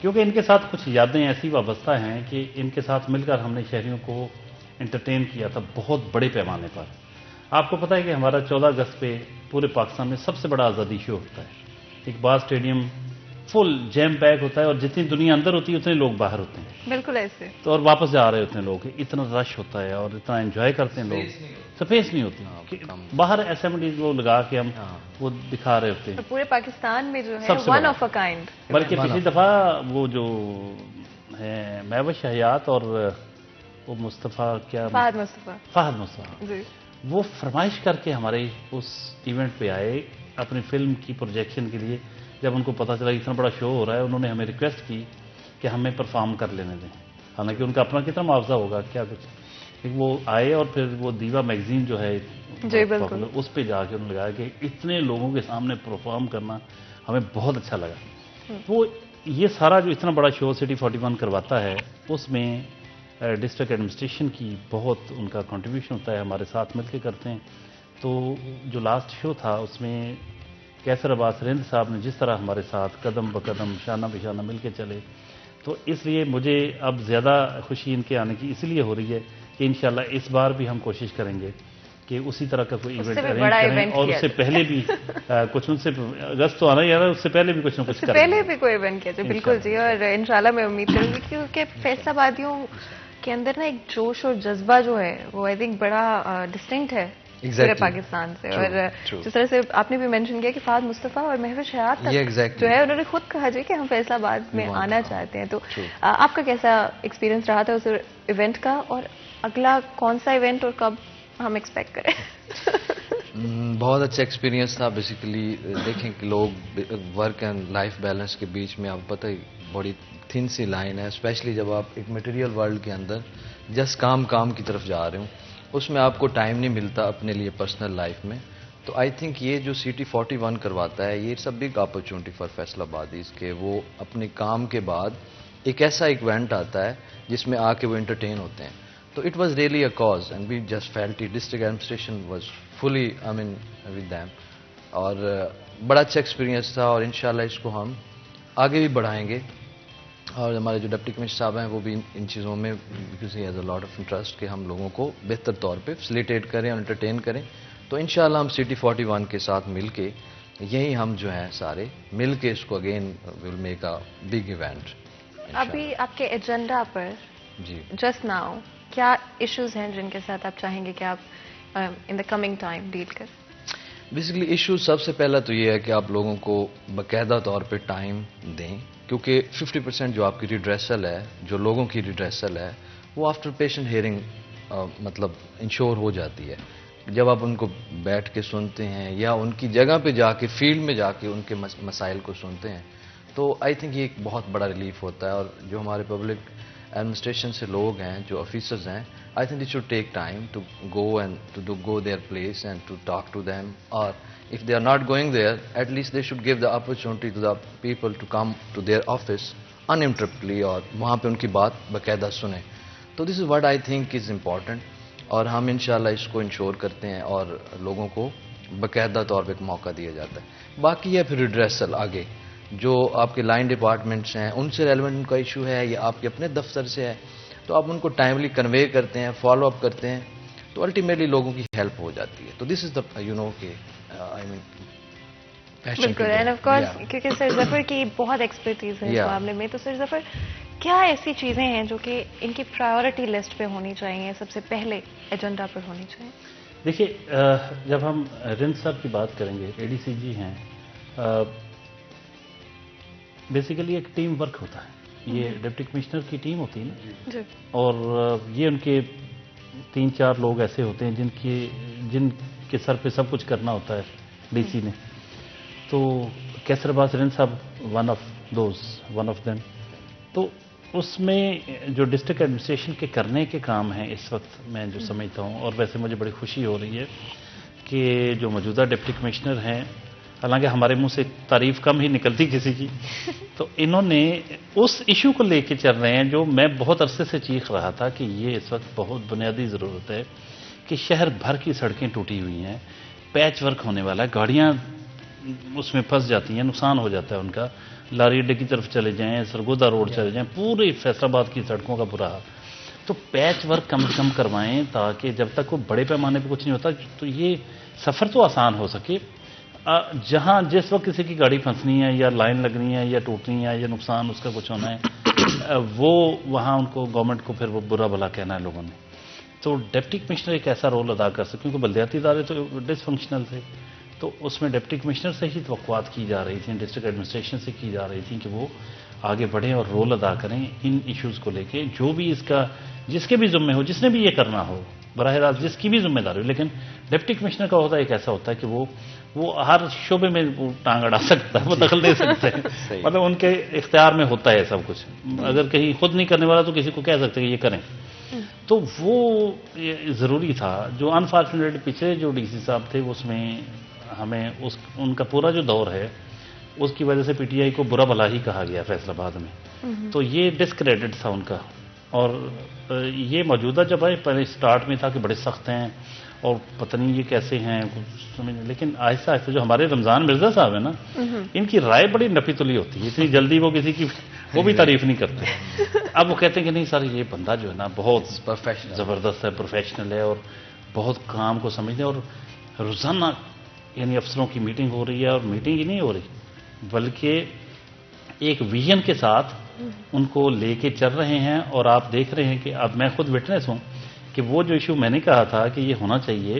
کیونکہ ان کے ساتھ کچھ یادیں ایسی وابستہ ہیں کہ ان کے ساتھ مل کر ہم نے شہریوں کو انٹرٹین کیا تھا بہت بڑے پیمانے پر. آپ کو پتہ ہے کہ ہمارا 14 اگست پہ پورے پاکستان میں سب سے بڑا آزادی شو ہوتا ہے. اقبال اسٹیڈیم فل جیم پیک ہوتا ہے اور جتنی دنیا اندر ہوتی ہے اتنے لوگ باہر ہوتے ہیں. بالکل ایسے. تو اور واپس جا رہے ہوتے ہیں لوگ, اتنا رش ہوتا ہے اور اتنا انجوائے کرتے ہیں لوگ, سپیس نہیں ہوتی کہ باہر اسمبلیز وہ لگا کے ہم وہ دکھا رہے ہوتے ہیں. پورے پاکستان میں جو ہے سب سے ون بڑا. Of a kind. بلکہ پچھلی دفعہ وہ جو ہے مہوش حیات اور وہ مصطفیٰ کیا فہد مصطفیٰ جی وہ فرمائش کر کے ہمارے اس ایونٹ پہ آئے اپنی فلم کی پروجیکشن کے لیے. جب ان کو پتہ چلا اتنا بڑا شو ہو رہا ہے انہوں نے ہمیں ریکویسٹ کی کہ ہمیں پرفارم کر لینے دیں. حالانکہ ان کا اپنا کتنا معاوضہ ہوگا کیا کچھ. وہ آئے اور پھر وہ دیوا میگزین جو ہے جی بالکل اس پہ جا کے انہوں نے لگایا کہ اتنے لوگوں کے سامنے پرفارم کرنا ہمیں بہت اچھا لگا. وہ یہ سارا جو اتنا بڑا شو سٹی 41 کرواتا ہے اس میں ڈسٹرکٹ ایڈمنسٹریشن کی بہت ان کا کنٹریبیوشن ہوتا ہے, ہمارے ساتھ مل کے کرتے ہیں. تو جو لاسٹ شو تھا اس میں کیسر عباس رند صاحب نے جس طرح ہمارے ساتھ قدم بقدم شانہ بشانہ مل کے چلے, تو اس لیے مجھے اب زیادہ خوشی ان کے آنے کی اس لیے ہو رہی ہے کہ انشاءاللہ اس بار بھی ہم کوشش کریں گے کہ اسی طرح کا کوئی ایونٹ ارینج کریں اور اس سے پہلے بھی کچھ ان سے اگست تو آنا ہی آ رہا ہے, اس سے پہلے بھی کچھ نہ کچھ کریں پہلے بھی کوئی ایونٹ کیا جائے. بالکل جی, اور انشاءاللہ میں امید کروں گی کیونکہ فیصل آبادیوں کے اندر نا ایک جوش اور جذبہ جو ہے وہ آئی تھنک بڑا ڈسٹنکٹ ہے پورے پاکستان سے. اور جس طرح سے آپ نے بھی مینشن کیا کہ فہد مصطفیٰ اور مہوش حیات تک جو ہے انہوں نے خود کہا جی کہ ہم فیصل آباد میں آنا چاہتے ہیں. تو آپ کا کیسا ایکسپیرینس رہا تھا اس ایونٹ کا, اور اگلا کون سا ایونٹ اور کب ہم ایکسپیکٹ کریں؟ بہت اچھا ایکسپیرینس تھا. بیسیکلی دیکھیں کہ لوگ ورک اینڈ لائف بیلنس کے بیچ میں آپ پتہ ہی بڑی تھن سی لائن ہے, اسپیشلی جب آپ ایک مٹیریل ورلڈ کے اندر جس کام کی طرف جا رہے ہوں اس میں آپ کو ٹائم نہیں ملتا اپنے لیے پرسنل لائف میں. تو آئی تھنک یہ جو سٹی 41 کرواتا ہے یہ سب بگ اپرچونٹی فار فیصل آبادیز کے وہ اپنے کام کے بعد ایک ایسا ایونٹ آتا ہے جس میں آ کے وہ انٹرٹین ہوتے ہیں. تو it was really a cause and we just felt it. District administration was fully with them, اور بڑا اچھا ایکسپیرینس تھا. اور انشاءاللہ اس کو ہم آگے بھی بڑھائیں گے, اور ہمارے جو ڈپٹی کمشنر صاحب ہیں وہ بھی ان چیزوں میں because he has a lot of interest کہ ہم لوگوں کو بہتر طور پہ فیسیلیٹیٹ کریں اور انٹرٹین کریں. تو انشاءاللہ ہم سٹی 41 کے ساتھ مل کے یہی ہم جو ہیں سارے مل کے اس کو again will make a big event. ابھی آپ کے ایجنڈا پر جی جسٹ ناؤ کیا ایشوز ہیں جن کے ساتھ آپ چاہیں گے کہ آپ ان دا کمنگ ٹائم ڈیل کریں؟ بیسیکلی ایشو سب سے پہلا تو یہ ہے کہ آپ لوگوں کو باقاعدہ طور پہ ٹائم دیں, کیونکہ 50% جو آپ کی ریڈریسل ہے, جو لوگوں کی ریڈریسل ہے, وہ آفٹر پیشنٹ ہیئرنگ مطلب انشور ہو جاتی ہے. جب آپ ان کو بیٹھ کے سنتے ہیں یا ان کی جگہ پہ جا کے فیلڈ میں جا کے ان کے مسائل کو سنتے ہیں تو آئی تھنک یہ ایک بہت بڑا ریلیف ہوتا ہے. اور جو ہمارے پبلک ایڈمنسٹریشن سے لوگ ہیں, جو آفیسرز ہیں, I think they should take time to go and to go their place and to talk to them, اور if they are not going there, at least they should give the opportunity to the people to come to their office uninterruptedly اور وہاں پہ ان کی بات باقاعدہ سنیں. تو this is what I think is important, اور ہم انشاءاللہ اس کو انشور کرتے ہیں اور لوگوں کو باقاعدہ طور پہ ایک موقع دیا جاتا ہے. باقی ہے پھر ریڈریسل آگے جو آپ کے لائن ڈپارٹمنٹس ہیں ان سے ریلیونٹ ان کا ایشو ہے یا آپ کے اپنے دفتر سے ہے, تو آپ ان کو ٹائملی کنوے کرتے ہیں, فالو اپ کرتے ہیں, تو الٹیمیٹلی لوگوں کی ہیلپ ہو جاتی ہے. تو دس از دا یو نو کہ بالکل, اینڈ آف کورس کیونکہ سر ظفر کی بہت ایکسپرٹیز ہے اس معاملے میں. تو سر ظفر کیا ایسی چیزیں ہیں جو کہ ان کی پرائیورٹی لسٹ پہ ہونی چاہیے, سب سے پہلے ایجنڈا پر ہونی چاہیے؟ دیکھیے, جب ہم رند صاحب کی بات کریں گے, اے ڈی سی جی ہیں, بیسیکلی ایک ٹیم ورک ہوتا ہے. یہ ڈپٹی کمشنر کی ٹیم ہوتی ہے نا, اور یہ ان کے 3-4 لوگ ایسے ہوتے ہیں جن کے سر پہ سب کچھ کرنا ہوتا ہے ڈی سی نے. تو کیسر عباس رند صاحب ون آف دیم. تو اس میں جو ڈسٹرکٹ ایڈمنسٹریشن کے کرنے کے کام ہیں اس وقت میں جو سمجھتا ہوں, اور ویسے مجھے بڑی خوشی ہو رہی ہے کہ جو موجودہ ڈپٹی کمشنر ہیں, حالانکہ ہمارے منہ سے تعریف کم ہی نکلتی کسی کی, تو انہوں نے اس ایشو کو لے کے چل رہے ہیں جو میں بہت عرصے سے چیخ رہا تھا کہ یہ اس وقت بہت بنیادی ضرورت ہے کہ شہر بھر کی سڑکیں ٹوٹی ہوئی ہیں, پیچ ورک ہونے والا ہے, گاڑیاں اس میں پھنس جاتی ہیں, نقصان ہو جاتا ہے ان کا. لاری اڈے کی طرف چلے جائیں, سرگودا روڈ چلے جائیں, پورے فیصل آباد کی سڑکوں کا برا حال. تو پیچ ورک کم سے کم کروائیں تاکہ جب تک وہ بڑے پیمانے پہ کچھ نہیں ہوتا تو یہ سفر تو آسان ہو سکے. جہاں جس وقت کسی کی گاڑی پھنسنی ہے یا لائن لگنی ہے یا ٹوٹنی ہے یا نقصان اس کا کچھ ہونا ہے, وہ وہاں ان کو گورنمنٹ کو پھر وہ برا بھلا کہنا ہے لوگوں نے. تو ڈپٹی کمشنر ایک ایسا رول ادا کر سکتے, کیونکہ بلدیاتی ادارے تو ڈس فنکشنل تھے, تو اس میں ڈپٹی کمشنر سے ہی توقعات کی جا رہی تھیں, ڈسٹرکٹ ایڈمنسٹریشن سے کی جا رہی تھیں کہ وہ آگے بڑھیں اور رول ادا کریں ان ایشوز کو لے کے. جو بھی اس کا جس کے بھی ذمہ ہو, جس نے بھی یہ کرنا ہو, براہ راست جس کی بھی ذمہ داری ہو, لیکن ڈپٹی کمشنر کا عہدہ ایک ایسا ہوتا ہے کہ وہ ہر شعبے میں وہ ٹانگ اڑا سکتا ہے, وہ دخل دے سکتے ہیں. مطلب ان کے اختیار میں ہوتا ہے سب کچھ. اگر کہیں خود نہیں کرنے والا تو کسی کو کہہ سکتے کہ یہ کریں. تو وہ ضروری تھا. جو انفارچونیٹلی پچھلے جو ڈی سی صاحب تھے اس میں ہمیں ان کا پورا جو دور ہے اس کی وجہ سے پی ٹی آئی کو برا بھلا ہی کہا گیا فیصل آباد میں. تو یہ ڈسکریڈٹ تھا ان کا. اور یہ موجودہ جب آئے پہلے سٹارٹ میں تھا کہ بڑے سخت ہیں اور پتہ نہیں یہ کیسے ہیں, لیکن آہستہ آہستہ جو ہمارے رمضان مرزا صاحب ہیں نا, ان کی رائے بڑی نپی تلی ہوتی ہے. اتنی جلدی وہ کسی کی وہ بھی تعریف نہیں کرتے. اب وہ کہتے ہیں کہ نہیں سر یہ بندہ جو ہے نا بہت زبردست ہے, پروفیشنل ہے اور بہت کام کو سمجھتے ہیں. اور روزانہ یعنی افسروں کی میٹنگ ہو رہی ہے, اور میٹنگ ہی نہیں ہو رہی بلکہ ایک ویژن کے ساتھ ان کو لے کے چل رہے ہیں. اور آپ دیکھ رہے ہیں کہ اب میں خود وٹنس ہوں کہ وہ جو ایشو میں نے کہا تھا کہ یہ ہونا چاہیے,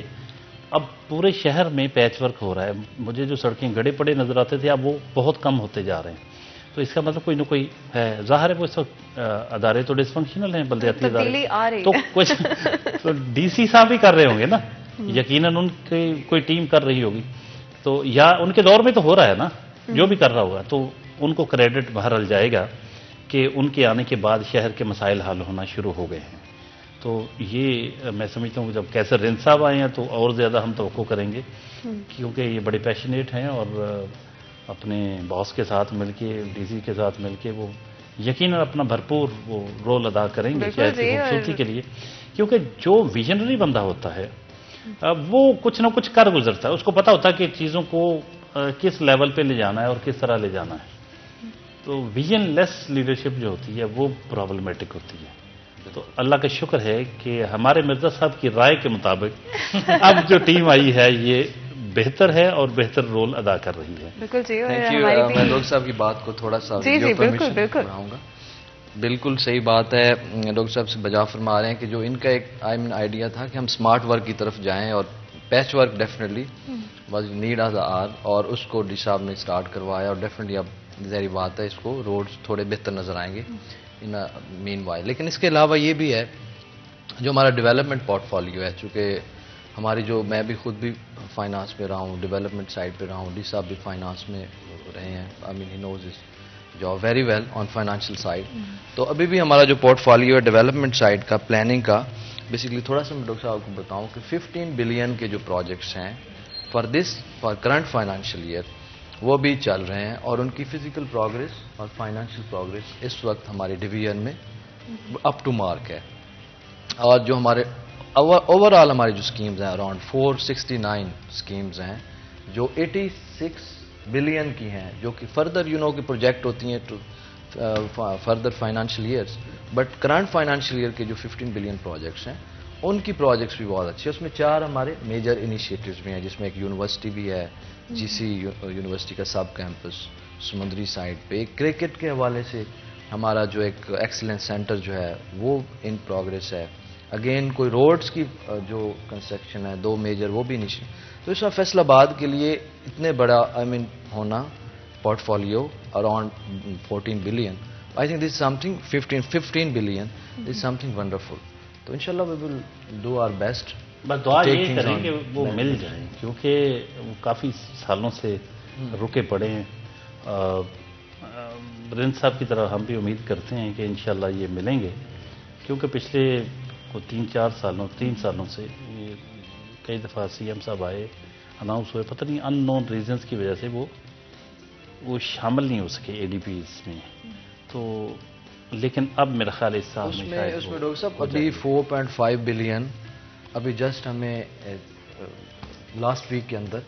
اب پورے شہر میں پیچ ورک ہو رہا ہے. مجھے جو سڑکیں گڑے پڑے نظر آتے تھے اب وہ بہت کم ہوتے جا رہے ہیں. تو اس کا مطلب کوئی نہ کوئی ہے. ظاہر ہے وہ اس وقت ادارے تو ڈس فنکشنل ہیں, بلدیاتی ادارے, تو کچھ تو ڈی سی صاحب بھی کر رہے ہوں گے نا, یقیناً ان کی کوئی ٹیم کر رہی ہوگی. تو یا ان کے دور میں تو ہو رہا ہے نا جو بھی کر رہا ہوگا, تو ان کو کریڈٹ بہرحال جائے گا کہ ان کے آنے کے بعد شہر کے مسائل حل ہونا شروع ہو گئے ہیں. تو یہ میں سمجھتا ہوں کہ جب کیسر رند صاحب آئے ہیں تو اور زیادہ ہم توقع کریں گے, کیونکہ یہ بڑے پیشنیٹ ہیں اور اپنے باس کے ساتھ مل کے, ڈی سی کے ساتھ مل کے وہ یقیناً اپنا بھرپور وہ رول ادا کریں گے شہر کی خوبصورتی کے لیے. کیونکہ جو ویژنری بندہ ہوتا ہے وہ کچھ نہ کچھ کر گزرتا ہے, اس کو پتہ ہوتا ہے کہ چیزوں کو کس لیول پہ لے جانا ہے اور کس طرح لے جانا ہے. تو ویژن لیس لیڈرشپ جو ہوتی ہے وہ پرابلمیٹک ہوتی ہے. تو اللہ کا شکر ہے کہ ہمارے مرزا صاحب کی رائے کے مطابق اب جو ٹیم آئی ہے یہ بہتر ہے اور بہتر رول ادا کر رہی ہے. بالکل جی. میں ڈاکٹر صاحب کی بات کو تھوڑا سا بڑھاؤں گا. بالکل صحیح بات ہے, ڈاکٹر صاحب سے بجا فرما رہے ہیں کہ جو ان کا ایک آئیڈیا تھا کہ ہم سمارٹ ورک کی طرف جائیں, اور patch work definitely was need of the hour, اور اس کو ڈی صاحب نے اسٹارٹ کروایا. اور ڈیفینیٹلی اب ظاہری بات ہے اس کو روڈز تھوڑے بہتر نظر آئیں گے ان مین وائل. لیکن اس کے علاوہ یہ بھی ہے جو ہمارا ڈیولپمنٹ پورٹ فولیو ہے, چونکہ ہماری جو میں بھی خود بھی فائنانس میں رہا ہوں, ڈیولپمنٹ سائڈ پہ رہا ہوں, ڈی صاحب بھی فائنانس میں رہے ہیں. I mean he knows his job very well on financial side. تو ابھی بھی ہمارا جو پورٹ فولیو ہے ڈیولپمنٹ سائڈ کا, پلاننگ کا, بیسیکلی تھوڑا سا میں ڈاکٹر صاحب کو بتاؤں کہ 15 بلین کے جو پروجیکٹس ہیں فار کرنٹ فائنانشیل ایئر وہ بھی چل رہے ہیں, اور ان کی فزیکل پروگریس اور فائنانشیل پروگریس اس وقت ہمارے ڈویژن میں اپ ٹو مارک ہے. اور جو ہمارے اوور آل ہماری جو اسکیمز ہیں اراؤنڈ 469 اسکیمز ہیں جو 86 بلین کی ہیں, جو کہ فردر کہ پروجیکٹ ہوتی ہیں to further financial years. But current financial year کے جو 15 بلین پروجیکٹس ہیں ان کی پروجیکٹس بھی بہت اچھے ہیں. اس میں 4 ہمارے میجر انیشیٹوز بھی ہیں, جس میں ایک یونیورسٹی بھی ہے, جی سی یونیورسٹی کا سب کیمپس سمندری سائڈ پہ. ایک کرکٹ کے حوالے سے ہمارا جو ایک ایکسلنس سینٹر جو ہے وہ ان پروگریس ہے. اگین کوئی روڈز کی جو کنسٹرکشن ہے 2 میجر وہ بھی نہیں. تو اس میں فیصل آباد کے لیے اتنے بڑا ہونا port folio around 14 billion, I think this is some thing 15 billion is some thing wonderful. تو انشاءاللہ وی ول ڈو آور بیسٹ. بس دعا یہ کریں کہ وہ مل جائیں, کیونکہ وہ کافی سالوں سے رکے پڑے ہیں. رند صاحب کی طرح ہم بھی امید کرتے ہیں کہ انشاءاللہ یہ ملیں گے, کیونکہ پچھلے 3 سالوں سے یہ کئی دفعہ سی ایم صاحب آئے, اناؤنس ہوئے, پتہ نہیں ان نون ریزنس کی وجہ سے وہ شامل نہیں ہو سکے اے ڈی پیز میں. تو لیکن اب میرا خیال اس سال میں اس میں ڈاکٹر صاحب ابھی 4.5 بلین ابھی جسٹ ہمیں لاسٹ ویک کے اندر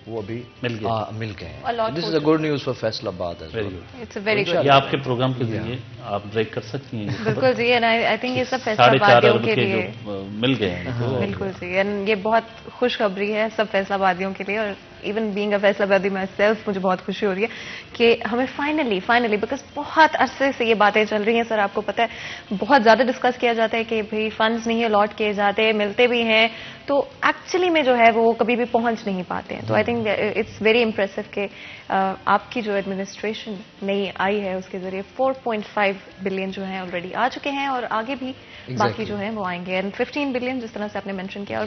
وہ ابھی مل گئے. مل گئے A lot ہیں. This more is a to good news for Faisalabad. Very good. It's a very یہ آپ کے پروگرام کے ذریعے آپ بریک کر سکتی ہیں. بالکل جی. اینڈ آئی تھنک یہ سب فیصلہ 4.5 آبادیوں ارب کے کے لیے جو مل گئے ہیں تو بالکل جی. اینڈ یہ بہت خوشخبری ہے سب فیصلہ آبادیوں کے لیے. اور ایون بینگ اے فیصلہ آبادی مائی سیلف مجھے بہت خوشی ہو رہی ہے کہ ہمیں فائنلی بیکاز بہت عرصے سے یہ باتیں چل رہی ہیں سر. آپ کو پتہ ہے بہت زیادہ ڈسکس کیا جاتا ہے کہ بھئی فنڈز نہیں الاٹ کیے جاتے, ملتے بھی ہیں تو ایکچولی میں جو ہے وہ کبھی بھی پہنچ نہیں پاتے ہیں. تو I think it's very impressive کہ آپ کی جو ایڈمنسٹریشن نئی آئی ہے اس کے ذریعے 4.5 بلین جو ہیں آلریڈی آ چکے ہیں اور آگے بھی باقی جو ہیں وہ آئیں گے. اینڈ 15 بلین جس طرح سے آپ نے مینشن کیا, اور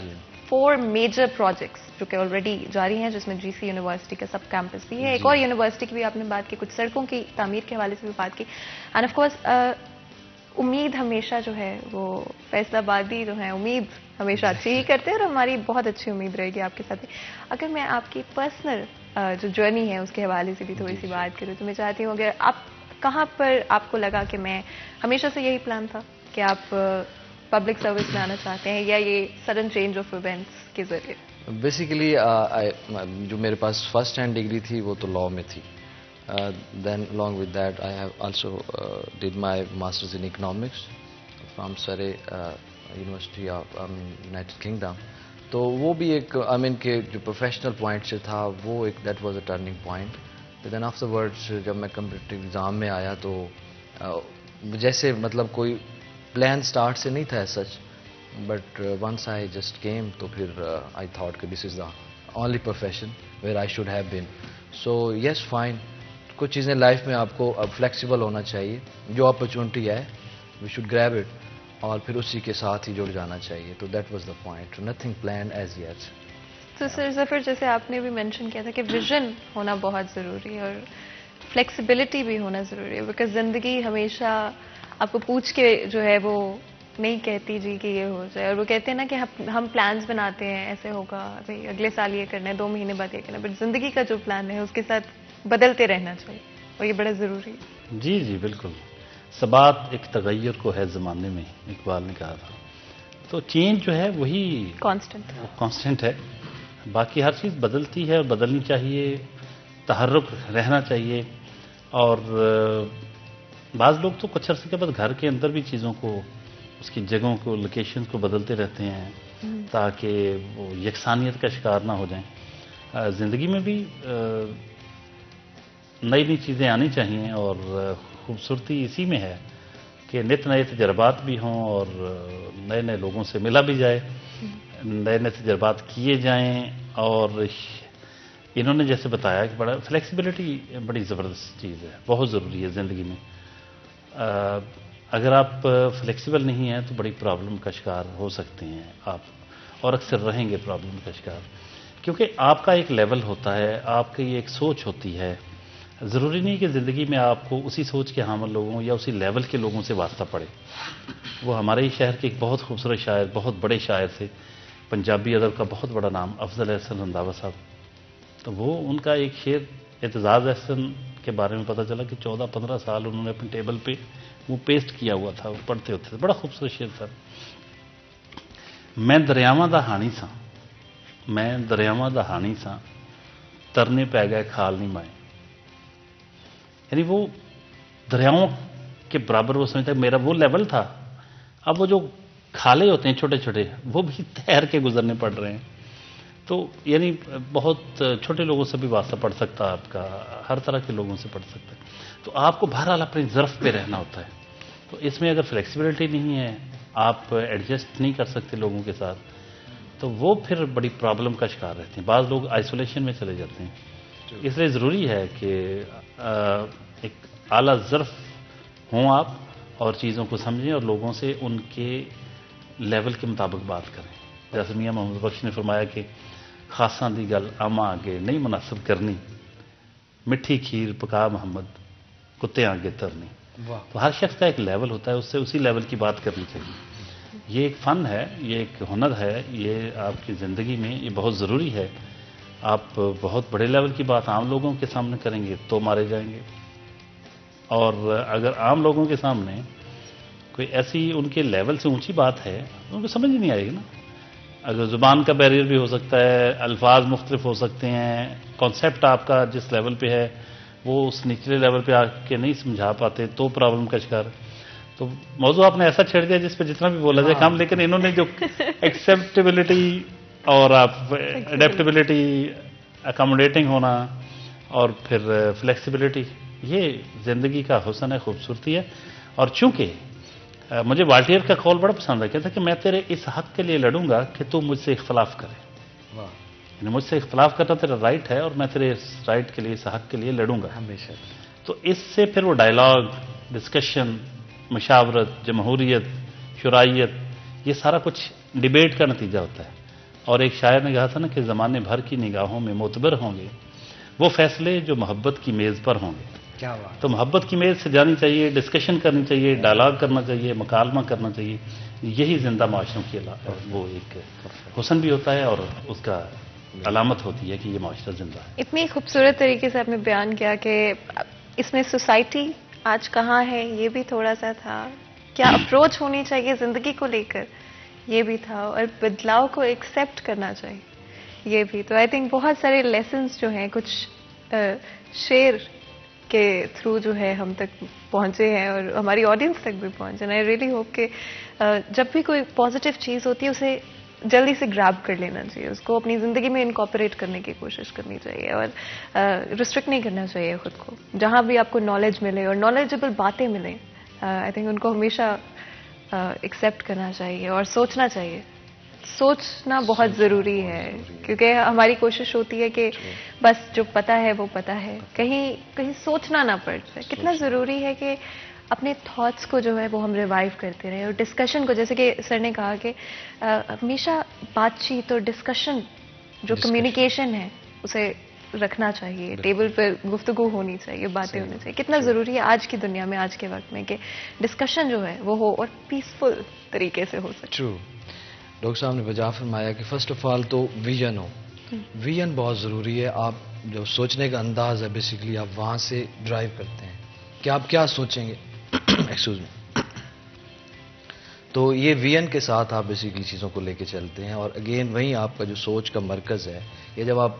4 میجر پروجیکٹس جو کہ آلریڈی جاری ہیں جس میں جی سی یونیورسٹی کا سب کیمپس بھی ہے. ایک اور یونیورسٹی کی بھی آپ نے بات کی, کچھ سڑکوں کی تعمیر کے حوالے سے بھی بات کی. اینڈ آف کورس امید ہمیشہ جو ہے وہ فیصلہ آبادی جو ہے امید ہمیشہ اچھی ہی کرتے ہیں اور ہماری بہت اچھی امید رہے گی آپ کے ساتھ. اگر میں آپ کی پرسنل جو جرنی ہے اس کے حوالے سے بھی تھوڑی سی بات کروں تو میں چاہتی ہوں اگر آپ کہاں پر آپ کو لگا کہ میں ہمیشہ سے یہی پلان تھا کہ آپ پبلک سروس میں آنا چاہتے ہیں یا یہ سڈن چینج آف ایونٹس کے ذریعے؟ بیسیکلی جو میرے پاس فرسٹ ہینڈ ڈگری تھی وہ تو لاء میں تھی. دین along with that I have also did my masters in economics from Surrey University of United Kingdom. تو وہ بھی ایک کہ جو پروفیشنل پوائنٹ سے تھا وہ ایک that was a turning point. Then afterwards جب میں کمپٹیٹیو ایگزام میں آیا تو جیسے مطلب کوئی پلان اسٹارٹ سے نہیں تھا such, but once I just came تو پھر آئی تھاٹ کہ this is the only profession where I should have been. So yes fine, کچھ چیزیں لائف میں آپ کو اب فلیکسیبل ہونا چاہیے, جو اپرچونٹی ہے وی شوڈ گریب اٹ اور پھر اسی کے ساتھ ہی جڑ جانا چاہیے. تو that was the point, nothing plan as yet. تو سر ظفر جیسے آپ نے بھی مینشن کیا تھا کہ ویژن ہونا بہت ضروری ہے اور فلیکسیبلٹی بھی ہونا ضروری ہے, بیکاز زندگی ہمیشہ آپ کو پوچھ کے جو ہے وہ نہیں کہتی جی کہ یہ ہو جائے, اور وہ کہتے ہیں نا کہ ہم پلانز بناتے ہیں ایسے ہوگا بھائی اگلے سال یہ کرنا ہے 2 مہینے بعد یہ کرنا ہے, بٹ زندگی کا جو پلان ہے اس کے ساتھ بدلتے رہنا چاہیے اور یہ بڑا ضروری ہے. جی جی بالکل. ثبات ایک تغیر کو ہے زمانے میں, اقبال نے کہا تھا. تو چینج جو ہے وہی کانسٹنٹ ہے, باقی ہر چیز بدلتی ہے اور بدلنی چاہیے, تحرک رہنا چاہیے. اور بعض لوگ تو کچھ عرصے کے بعد گھر کے اندر بھی چیزوں کو, اس کی جگہوں کو, لوکیشن کو بدلتے رہتے ہیں تاکہ وہ یکسانیت کا شکار نہ ہو جائیں. زندگی میں بھی نئی نئی چیزیں آنی چاہیے اور خوبصورتی اسی میں ہے کہ نت نئے تجربات بھی ہوں اور نئے نئے لوگوں سے ملا بھی جائے, نئے نئے تجربات کیے جائیں. اور انہوں نے جیسے بتایا کہ بڑا فلیکسیبلٹی بڑی زبردست چیز ہے, بہت ضروری ہے زندگی میں. اگر آپ فلیکسیبل نہیں ہیں تو بڑی پرابلم کا شکار ہو سکتے ہیں آپ, اور اکثر رہیں گے پرابلم کا شکار, کیونکہ آپ کا ایک لیول ہوتا ہے, آپ کی ایک سوچ ہوتی ہے. ضروری نہیں کہ زندگی میں آپ کو اسی سوچ کے حامل لوگوں یا اسی لیول کے لوگوں سے واسطہ پڑے. وہ ہمارے ہی شہر کے ایک بہت خوبصورت شاعر, بہت بڑے شاعر تھے, پنجابی ادب کا بہت بڑا نام, افضل احسن رنداوا صاحب. تو وہ ان کا ایک شعر اعتزاز احسن کے بارے میں پتہ چلا کہ 14-15 سال انہوں نے اپنے ٹیبل پہ وہ پیسٹ کیا ہوا تھا, وہ پڑھتے ہوتے تھے. بڑا خوبصورت شعر تھا. میں دریاواں دا ہانی ساں, میں دریاواں دا ہانی ساں, ترنے پی گئے کھال نہیں مائے. یعنی وہ دریاؤں کے برابر وہ سمجھتا ہے میرا وہ لیول تھا. اب وہ جو کھالے ہوتے ہیں چھوٹے چھوٹے, وہ بھی تیر کے گزرنے پڑ رہے ہیں. تو یعنی بہت چھوٹے لوگوں سے بھی واسطہ پڑ سکتا ہے آپ کا, ہر طرح کے لوگوں سے پڑ سکتا ہے. تو آپ کو بہرحال اپنی ظرف پہ رہنا ہوتا ہے. تو اس میں اگر فلیکسیبلٹی نہیں ہے, آپ ایڈجسٹ نہیں کر سکتے لوگوں کے ساتھ, تو وہ پھر بڑی پرابلم کا شکار رہتے ہیں. بعض لوگ آئسولیشن میں چلے جاتے ہیں. اس لیے ضروری ہے کہ ایک اعلیٰ ظرف ہوں آپ اور چیزوں کو سمجھیں اور لوگوں سے ان کے لیول کے مطابق بات کریں. جیسے میاں محمد بخش نے فرمایا کہ خاصاں دی گل آما آگے نہیں مناسب کرنی, مٹھی کھیر پکا محمد کتے آگے ترنی. تو ہر شخص کا ایک لیول ہوتا ہے, اس سے اسی لیول کی بات کرنی چاہیے. یہ ایک فن ہے, یہ ایک ہنر ہے, یہ آپ کی زندگی میں یہ بہت ضروری ہے. آپ بہت بڑے لیول کی بات عام لوگوں کے سامنے کریں گے تو مارے جائیں گے, اور اگر عام لوگوں کے سامنے کوئی ایسی ان کے لیول سے اونچی بات ہے ان کو سمجھ نہیں آئے گی نا. اگر زبان کا بیریئر بھی ہو سکتا ہے، الفاظ مختلف ہو سکتے ہیں، کانسیپٹ آپ کا جس لیول پہ ہے وہ اس نچلے لیول پہ آ کے نہیں سمجھا پاتے تو پرابلم کا شکار. تو موضوع آپ نے ایسا چھیڑ دیا جس پہ جتنا بھی بولا جائے کم، لیکن انہوں نے جو ایکسیپٹیبلٹی اور آپ اڈیپٹیبلٹی، اکاموڈیٹنگ ہونا اور پھر فلیکسیبلٹی، یہ زندگی کا حسن ہے، خوبصورتی ہے. اور چونکہ مجھے والٹیئر کا قول بڑا پسند ہے، کہتا کہ میں تیرے اس حق کے لیے لڑوں گا کہ تو مجھ سے اختلاف کرے. یعنی مجھ سے اختلاف کرنا تیرا رائٹ ہے اور میں تیرے اس رائٹ کے لیے، اس حق کے لیے لڑوں گا ہمیشہ. تو اس سے پھر وہ ڈائلاگ، ڈسکشن، مشاورت، جمہوریت، شرائیت، یہ سارا کچھ ڈیبیٹ کا نتیجہ ہوتا ہے. اور ایک شاعر نے کہا تھا نا کہ زمانے بھر کی نگاہوں میں معتبر ہوں گے وہ فیصلے جو محبت کی میز پر ہوں گے. کیا بات. تو محبت کی میز سے جانی چاہیے، ڈسکشن کرنی چاہیے، ڈائلاگ کرنا چاہیے، مکالمہ کرنا چاہیے. یہی زندہ معاشروں کی وہ ایک حسن بھی ہوتا ہے اور اس کا علامت ہوتی ہے کہ یہ معاشرہ زندہ ہے. اتنی خوبصورت طریقے سے آپ نے بیان کیا کہ اس میں سوسائٹی آج کہاں ہے یہ بھی تھوڑا سا تھا، کیا اپروچ ہونی چاہیے زندگی کو لے کر یہ بھی تھا، اور بدلاؤ کو ایکسیپٹ کرنا چاہیے یہ بھی. تو آئی تھنک بہت سارے لیسنز جو ہیں کچھ شعر کے تھرو جو ہے ہم تک پہنچے ہیں اور ہماری آڈینس تک بھی پہنچے ہیں. آئی ریئلی ہوپ کہ جب بھی کوئی پازیٹیو چیز ہوتی ہے اسے جلدی سے گراب کر لینا چاہیے، اس کو اپنی زندگی میں انکارپوریٹ کرنے کی کوشش کرنی چاہیے اور ریسٹرکٹ نہیں کرنا چاہیے خود کو. جہاں بھی آپ کو نالج ملے اور نالجبل باتیں ملیں، آئی تھنک ان کو ہمیشہ ایکسیپٹ کرنا چاہیے اور سوچنا چاہیے. سوچنا بہت ضروری ہے کیونکہ ہماری کوشش ہوتی ہے کہ بس جو پتہ ہے وہ پتہ ہے، کہیں سوچنا نہ پڑ جائے. کتنا ضروری ہے کہ اپنے تھاٹس کو جو ہے وہ ہم ریوائیو کرتے رہیں اور ڈسکشن کو، جیسے کہ سر نے کہا کہ ہمیشہ بات چیت اور ڈسکشن جو کمیونیکیشن ہے اسے رکھنا چاہیے، ٹیبل پر گفتگو ہونی چاہیے، باتیں ہونی چاہیے. کتنا ضروری ہے آج کی دنیا میں، آج کے وقت میں کہ ڈسکشن جو ہے وہ ہو اور پیسفل طریقے سے ہو سکے. ٹرو. ڈاکٹر صاحب نے بجا فرمایا کہ فرسٹ آف آل تو ویژن ہو. ویژن بہت ضروری ہے. آپ جو سوچنے کا انداز ہے بیسیکلی آپ وہاں سے ڈرائیو کرتے ہیں کہ آپ کیا سوچیں گے. Excuse me. تو یہ ویژن کے ساتھ آپ بیسیکلی چیزوں کو لے کے چلتے ہیں اور اگین وہیں آپ کا جو سوچ کا مرکز ہے. یہ جب آپ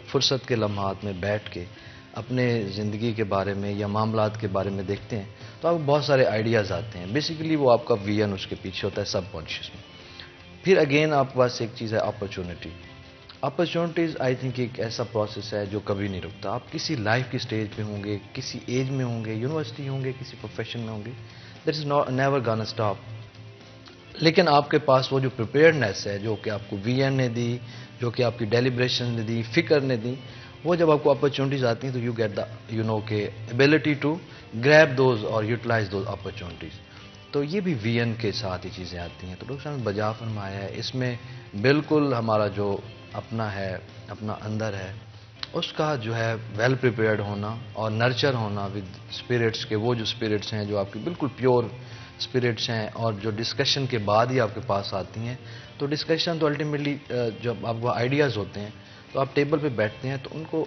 فرصت کے لمحات میں بیٹھ کے اپنے زندگی کے بارے میں یا معاملات کے بارے میں دیکھتے ہیں تو آپ کو بہت سارے آئیڈیاز آتے ہیں. بیسیکلی وہ آپ کا ویژن اس کے پیچھے ہوتا ہے سب کانشیس میں. پھر اگین آپ کے پاس ایک چیز ہے اپرچونٹی. اپرچونٹیز آئی تھنک ایک ایسا پروسیس ہے جو کبھی نہیں رکتا. آپ کسی لائف کی سٹیج پہ ہوں گے، کسی ایج میں ہوں گے، یونیورسٹی ہوں گے، کسی پروفیشن میں ہوں گے، دیٹ از نیور گانا اسٹاپ. لیکن آپ کے پاس وہ جو پریپیئرنیس ہے جو کہ آپ کو ویژن نے دی، جو کہ آپ کی ڈیلیبریشن نے دی، فکر نے دی، وہ جب آپ کو اپرچونٹیز آتی ہیں تو یو گیٹ دا کہ ایبلٹی ٹو گریب دوز اور یوٹیلائز دوز اپرچونٹیز. تو یہ بھی ویژن کے ساتھ ہی چیزیں آتی ہیں. تو ڈاکٹر صاحب نے بجا فرمایا ہے اس میں بالکل ہمارا جو اپنا ہے، اپنا اندر ہے، اس کا جو ہے ویل پریپیئرڈ ہونا اور نرچر ہونا ود اسپرٹس کے، وہ جو اسپرٹس ہیں جو آپ کی بالکل پیور اسپرٹس ہیں اور جو ڈسکشن کے بعد ہی آپ کے پاس آتی ہیں. تو ڈسکشن تو الٹیمیٹلی جب آپ کو آئیڈیاز ہوتے ہیں تو آپ ٹیبل پہ بیٹھتے ہیں تو ان کو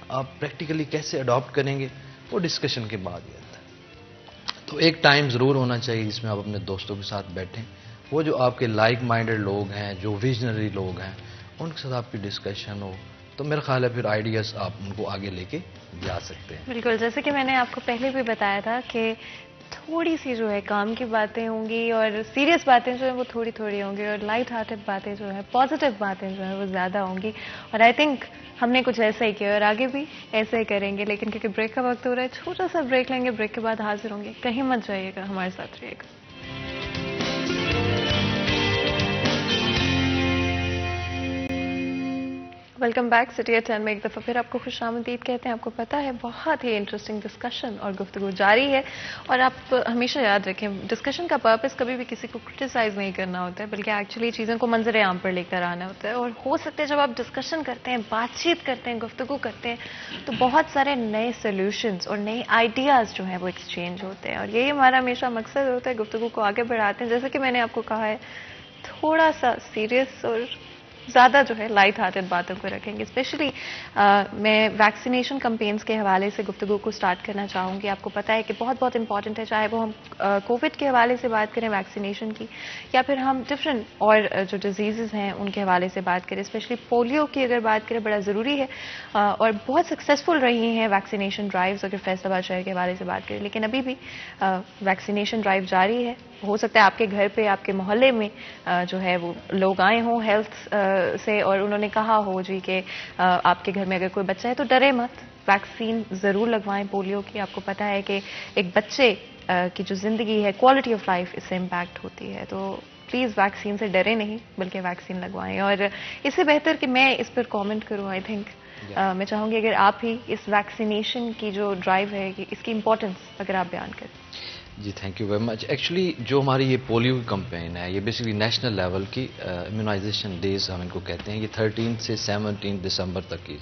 آپ پریکٹیکلی کیسے اڈاپٹ کریں گے وہ ڈسکشن کے بعد ہی آتا ہے. تو ایک ٹائم ضرور ہونا چاہیے جس میں آپ اپنے دوستوں کے ساتھ بیٹھیں، وہ جو آپ کے لائک مائنڈڈ لوگ ہیں، جو ویژنری لوگ ہیں، ان کے ساتھ آپ کی ڈسکشن ہو تو میرا خیال ہے پھر آئیڈیاز آپ ان کو آگے لے کے جا سکتے ہیں. بالکل، جیسے کہ میں نے آپ کو پہلے بھی بتایا تھا کہ تھوڑی سی جو ہے کام کی باتیں ہوں گی اور سیریس باتیں جو ہیں وہ تھوڑی تھوڑی ہوں گی اور لائٹ ہارٹڈ باتیں جو ہیں، پازیٹیو باتیں جو ہیں وہ زیادہ ہوں گی. اور آئی تھنک ہم نے کچھ ایسا ہی کیا اور آگے بھی ایسا ہی کریں گے. لیکن کیونکہ بریک کا وقت ہو رہا ہے، چھوٹا سا بریک لیں گے، بریک کے بعد حاضر ہوں گے. کہیں مت جائیے گا، ہمارے ساتھ رہیے گا. Welcome back. سٹی ایٹ 10 میں ایک دفعہ پھر آپ کو خوش آمدید کہتے ہیں. آپ کو پتہ ہے بہت ہی انٹرسٹنگ ڈسکشن اور گفتگو جاری ہے اور آپ ہمیشہ یاد رکھیں ڈسکشن کا پرپس کبھی بھی کسی کو کرٹیسائز نہیں کرنا ہوتا ہے بلکہ ایکچولی چیزوں کو منظر عام پر لے کر آنا ہوتا ہے. اور ہو سکتا ہے جب آپ ڈسکشن کرتے ہیں، بات چیت کرتے ہیں، گفتگو کرتے ہیں تو بہت سارے نئے سولوشنز اور نئے آئیڈیاز جو ہیں وہ ایکسچینج ہوتے ہیں اور یہی ہمارا ہمیشہ مقصد ہوتا ہے. گفتگو کو آگے بڑھاتے ہیں. جیسے کہ میں نے آپ کو کہا ہے تھوڑا سا سیریس اور زیادہ جو ہے لائٹ ہارٹڈ باتوں کو رکھیں گے. اسپیشلی میں ویکسینیشن کمپینس کے حوالے سے گفتگو کو سٹارٹ کرنا چاہوں گی. آپ کو پتہ ہے کہ بہت بہت امپورٹنٹ ہے, چاہے وہ ہم کووڈ کے حوالے سے بات کریں ویکسینیشن کی, یا پھر ہم ڈفرینٹ اور جو ڈیزیزز ہیں ان کے حوالے سے بات کریں. اسپیشلی پولیو کی اگر بات کریں بڑا ضروری ہے, اور بہت سکسیزفل رہی ہیں ویکسینیشن ڈرائیوز اگر فیصل آباد شہر کے حوالے سے بات کریں. لیکن ابھی بھی ویکسینیشن ڈرائیو جاری ہے. ہو سکتا ہے آپ کے گھر پہ, آپ کے محلے میں جو ہے وہ لوگ آئے ہوں ہیلتھ سے اور انہوں نے کہا ہو جی کہ آپ کے گھر میں اگر کوئی بچہ ہے تو ڈرے مت, ویکسین ضرور لگوائیں پولیو کی. آپ کو پتہ ہے کہ ایک بچے کی جو زندگی ہے, کوالٹی آف لائف اس سے امپیکٹ ہوتی ہے. تو پلیز ویکسین سے ڈرے نہیں بلکہ ویکسین لگوائیں. اور اس سے بہتر کہ میں اس پر کامنٹ کروں, آئی تھنک میں چاہوں گی اگر آپ ہی اس ویکسینیشن کی جو ڈرائیو ہے اس کی امپورٹنس اگر آپ بیان کریں. جی thank you very much. Actually جو ہماری یہ پولیو کی کمپین ہے یہ بیسکلی نیشنل لیول کی امیونائزیشن ڈیز ہم ان کو کہتے ہیں. یہ 13 سے 17 دسمبر تک کی.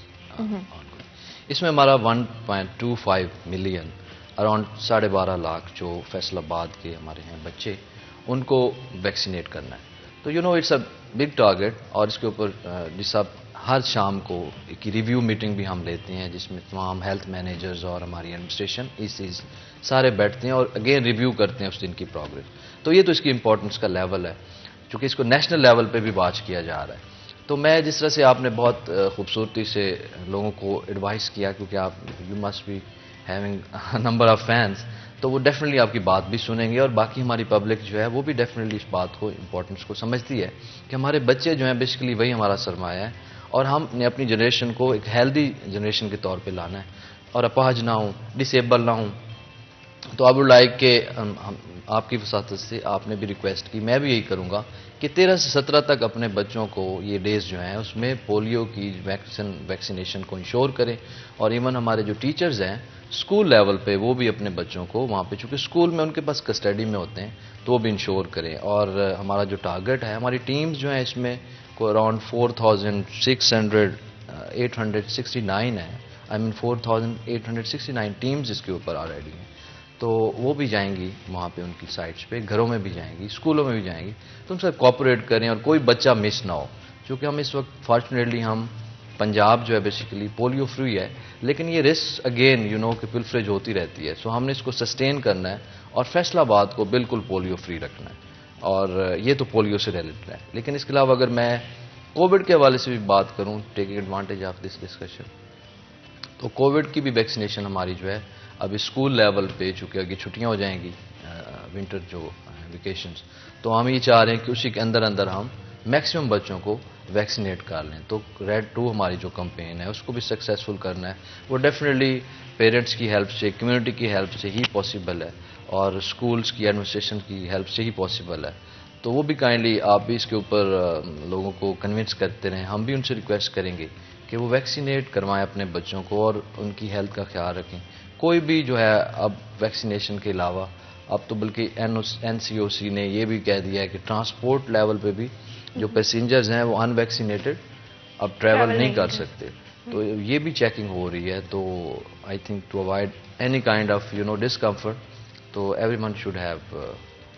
اس میں ہمارا 1.25 ملین اراؤنڈ 12.5 لاکھ جو فیصل آباد کے ہمارے ہیں بچے, ان کو ویکسینیٹ کرنا ہے. تو اٹس اے بگ ٹارگیٹ. اور اس کے اوپر جس صاحب ہر شام کو ایک ریویو میٹنگ بھی ہم لیتے ہیں جس میں تمام ہیلتھ مینیجرز اور ہماری ایڈمنسٹریشن سارے بیٹھتے ہیں اور اگین ریویو کرتے ہیں اس دن کی پروگرس. تو یہ تو اس کی امپورٹنس کا لیول ہے چونکہ اس کو نیشنل لیول پہ بھی واچ کیا جا رہا ہے. تو میں جس طرح سے آپ نے بہت خوبصورتی سے لوگوں کو ایڈوائز کیا, کیونکہ آپ you must be having number of fans, تو وہ ڈیفینیٹلی آپ کی بات بھی سنیں گے. اور باقی ہماری پبلک جو ہے وہ بھی ڈیفینیٹلی اس بات کو امپورٹنس کو سمجھتی ہے کہ ہمارے بچے جو ہیں بیسیکلی وہی ہمارا سرمایہ ہے, اور ہم نے اپنی جنریشن کو ایک ہیلدی جنریشن کے طور پہ لانا ہے, اور اپاہج نہ ہوں, ڈسیبل نہ ہوں. تو آئی ووڈ لائک کہ آپ کی وساطت سے آپ نے بھی ریکویسٹ کی, میں بھی یہی کروں گا کہ 13 سے 17 تک اپنے بچوں کو یہ ڈیز جو ہیں اس میں پولیو کی ویکسینیشن کو انشور کریں. اور ایون ہمارے جو ٹیچرز ہیں اسکول لیول پہ وہ بھی اپنے بچوں کو وہاں پہ, چونکہ اسکول میں ان کے پاس کسٹڈی میں ہوتے ہیں, تو وہ بھی انشور کریں. اور ہمارا جو ٹارگٹ ہے, ہماری ٹیمز جو ہیں اس میں کو اراؤنڈ 869 ہے, 4869 ٹیمز اس کے اوپر آلریڈی ہیں. تو وہ بھی جائیں گی وہاں پہ ان کی سائٹس پہ, گھروں میں بھی جائیں گی, اسکولوں میں بھی جائیں گی. تو ان سے کوآپریٹ کریں اور کوئی بچہ مس نہ ہو. چونکہ ہم اس وقت فارچونیٹلی ہم پنجاب جو ہے بیسیکلی پولیو فری ہے, لیکن یہ رسک اگین کہ پلفریج ہوتی رہتی ہے. سو ہم نے اس کو سسٹین کرنا ہے اور فیصل آباد کو بالکل پولیو فری رکھنا ہے. اور یہ تو پولیو سے ریلیٹڈ ہے. لیکن اس کے علاوہ اگر میں کووڈ کے حوالے سے بھی بات کروں, taking advantage of this discussion, تو کووڈ کی بھی ویکسینیشن ہماری جو ہے اب اسکول لیول پہ, چونکہ آگے چھٹیاں ہو جائیں گی ونٹر جو ویکیشنز, تو ہم یہ چاہ رہے ہیں کہ اسی کے اندر ہم میکسیمم بچوں کو ویکسینیٹ کر لیں. تو ریڈ 2 ہماری جو کمپین ہے اس کو بھی سکسیزفل کرنا ہے. وہ ڈیفینیٹلی پیرنٹس کی ہیلپ سے, کمیونٹی کی ہیلپ سے ہی پاسبل ہے, اور اسکولس کی ایڈمنسٹریشن کی ہیلپ سے ہی پاسبل ہے. تو وہ بھی کائنڈلی آپ بھی اس کے اوپر لوگوں کو کنونس کرتے رہیں. ہم بھی ان سے ریکویسٹ کریں گے کہ وہ ویکسینیٹ کروائیں اپنے بچوں کو اور ان کی ہیلتھ کا خیال رکھیں. کوئی بھی جو ہے اب ویکسینیشن کے علاوہ اب تو بلکہ NCOC نے یہ بھی کہہ دیا ہے کہ ٹرانسپورٹ لیول پہ بھی جو پیسنجرز ہیں وہ ان ویکسینیٹڈ اب ٹریول نہیں کر سکتے. تو یہ بھی چیکنگ ہو رہی ہے. تو I think to avoid any kind of discomfort, تو everyone should have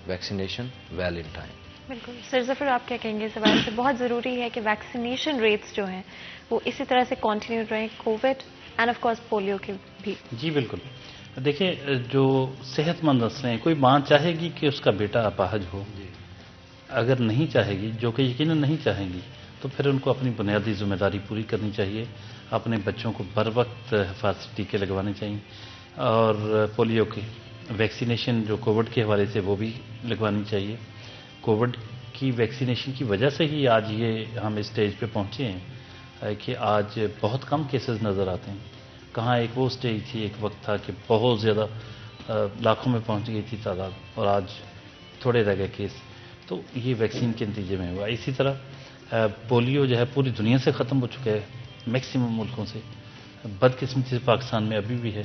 vaccination well in time. بالکل سر ظفر, آپ کیا کہیں گے اس حوالے سے؟ بہت ضروری ہے کہ ویکسینیشن ریٹس جو ہیں وہ اسی طرح سے کنٹینیو رہیں, Covid and of course polio کے بھی. جی بالکل. دیکھیں, جو صحت مند نسلیں ہیں, کوئی ماں چاہے گی کہ اس کا بیٹا اپاہج ہو؟ اگر نہیں چاہے گی, جو کہ یقیناً نہیں چاہیں گی, تو پھر ان کو اپنی بنیادی ذمہ داری پوری کرنی چاہیے. اپنے بچوں کو بر وقت حفاظتی ٹیکے لگوانے چاہیے, اور پولیو کی ویکسینیشن جو کووڈ کے حوالے سے وہ بھی لگوانی چاہیے. کووڈ کی ویکسینیشن کی وجہ سے ہی آج یہ ہم اسٹیج پہ پہنچے ہیں کہ آج بہت کم کیسز نظر آتے ہیں. کہاں ایک وہ اسٹیج تھی, ایک وقت تھا کہ بہت زیادہ لاکھوں میں پہنچ گئی تھی تعداد, اور آج تھوڑے رہ گئے کیس. تو یہ ویکسین کے نتیجے میں ہوا. اسی طرح پولیو جو ہے پوری دنیا سے ختم ہو چکا ہے, میکسیمم ملکوں سے. بدقسمتی سے پاکستان میں ابھی بھی ہے,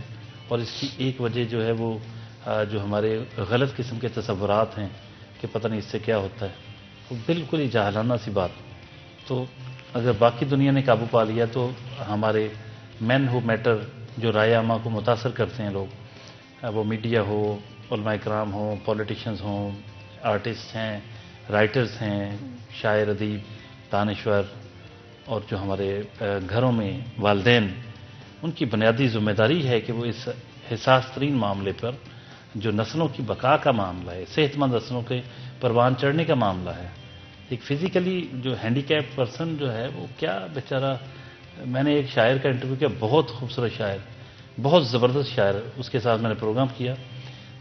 اور اس کی ایک وجہ جو ہے وہ جو ہمارے غلط قسم کے تصورات ہیں کہ پتہ نہیں اس سے کیا ہوتا ہے, وہ بالکل ہی جاہلانہ سی بات. تو اگر باقی دنیا نے قابو پا لیا تو ہمارے مین ہو میٹر جو رائے عامہ کو متاثر کرتے ہیں لوگ, وہ میڈیا ہو, علماء کرام ہوں, پولیٹیشنز ہوں, آرٹسٹ ہیں, رائٹرز ہیں, شاعر ادیب, دانشور, اور جو ہمارے گھروں میں والدین، ان کی بنیادی ذمہ داری ہے کہ وہ اس حساس ترین معاملے پر، جو نسلوں کی بقا کا معاملہ ہے، صحت مند نسلوں کے پروان چڑھنے کا معاملہ ہے، ایک فزیکلی جو ہینڈی کیپ پرسن جو ہے وہ کیا بیچارہ، میں نے ایک شاعر کا انٹرویو کیا، بہت خوبصورت شاعر، بہت زبردست شاعر، اس کے ساتھ میں نے پروگرام کیا،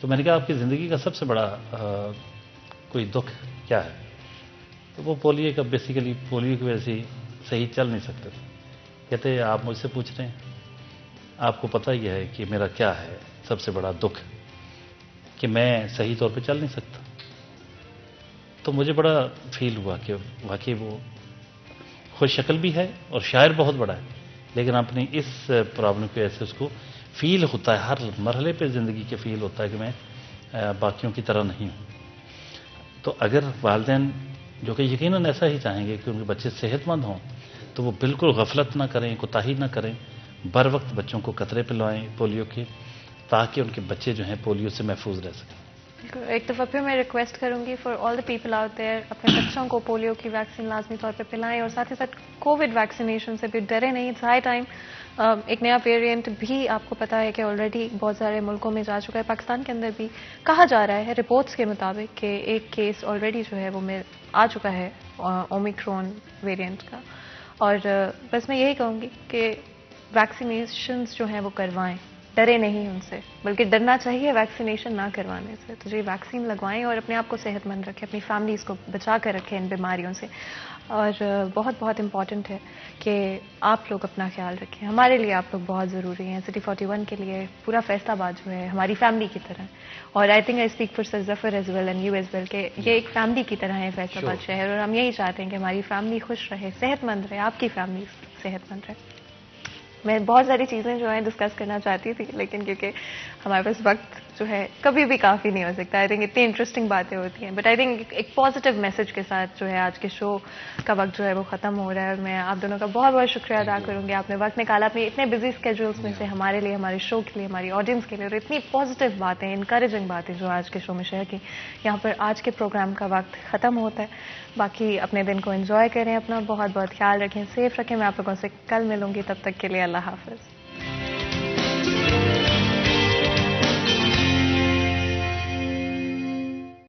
تو میں نے کہا آپ کی زندگی کا سب سے بڑا کوئی دکھ کیا ہے؟ تو وہ پولیو کا، بیسیکلی پولیو کی وجہ سے صحیح چل نہیں سکتے تھے. کہتے ہیں آپ مجھ سے پوچھ رہے ہیں، آپ کو پتہ ہی ہے کہ میرا کیا ہے سب سے بڑا دکھ، کہ میں صحیح طور پہ چل نہیں سکتا. تو مجھے بڑا فیل ہوا کہ واقعی وہ خوش شکل بھی ہے اور شاعر بہت بڑا ہے، لیکن اپنی اس پرابلم کی وجہ سے اس کو فیل ہوتا ہے، ہر مرحلے پہ زندگی کے فیل ہوتا ہے کہ میں باقیوں کی طرح نہیں ہوں. تو اگر والدین جو کہ یقیناً ایسا ہی چاہیں گے کہ ان کے بچے صحت مند ہوں، تو وہ بالکل غفلت نہ کریں، کوتاہی نہ کریں، بر وقت بچوں کو قطرے پلوائیں پولیو کے، تاکہ ان کے بچے جو ہیں پولیو سے محفوظ رہ سکیں. ایک دفعہ پھر میں ریکویسٹ کروں گی for all the people out there, اپنے بچوں کو پولیو کی ویکسین لازمی طور پہ پلائیں، اور ساتھ ہی ساتھ کووڈ ویکسینیشن سے بھی ڈرے نہیں. It's high time. ایک نیا ویریئنٹ بھی آپ کو پتا ہے کہ آلریڈی بہت سارے ملکوں میں جا چکا ہے، پاکستان کے اندر بھی کہا جا رہا ہے رپورٹس کے مطابق کہ ایک کیس آلریڈی جو ہے وہ آ چکا ہے اومیکرون ویریئنٹ کا. اور بس میں یہی کہوں گی کہ ویکسینیشنز جو ہیں وہ کروائیں، ڈرے نہیں ان سے، بلکہ ڈرنا چاہیے ویکسینیشن نہ کروانے سے. تو جی ویکسین لگوائیں اور اپنے آپ کو صحت مند رکھیں، اپنی فیملیز کو بچا کر رکھیں ان بیماریوں سے. اور بہت بہت امپورٹنٹ ہے کہ آپ لوگ اپنا خیال رکھیں. ہمارے لیے آپ لوگ بہت ضروری ہیں. سٹی 41 کے لیے پورا فیصل آباد جو ہے ہماری فیملی کی طرح ہے. اور I think I speak for sir Zafar as well and you as well کہ یہ ایک فیملی کی طرح ہے فیصل آباد شہر، اور ہم یہی چاہتے ہیں کہ ہماری فیملی خوش رہے، صحت مند رہے، آپ کی فیملی صحت مند رہے. میں بہت ساری چیزیں جو ہیں ڈسکس کرنا چاہتی تھی، لیکن کیونکہ ہمارے پاس وقت جو ہے کبھی بھی کافی نہیں ہو سکتا. آئی تھنک اتنی انٹرسٹنگ باتیں ہوتی ہیں، بٹ آئی تھنک ایک پازیٹیو میسج کے ساتھ جو ہے آج کے شو کا وقت جو ہے وہ ختم ہو رہا ہے. اور میں آپ دونوں کا بہت بہت شکریہ ادا کروں گی، آپ نے وقت نکالا اپنے اتنے بزی اسکیجولس میں سے ہمارے لیے، ہمارے شو کے لیے، ہماری آڈینس کے لیے، اور اتنی پازیٹیو باتیں، انکریجنگ باتیں جو آج کے شو میں شیئر کی. یہاں پر آج کے پروگرام کا وقت ختم ہوتا ہے. باقی اپنے دن کو انجوائے کریں، اپنا بہت بہت خیال رکھیں، سیف رکھیں. میں آپ لوگوں سے کل ملوں گی، تب تک کے لیے اللہ حافظ.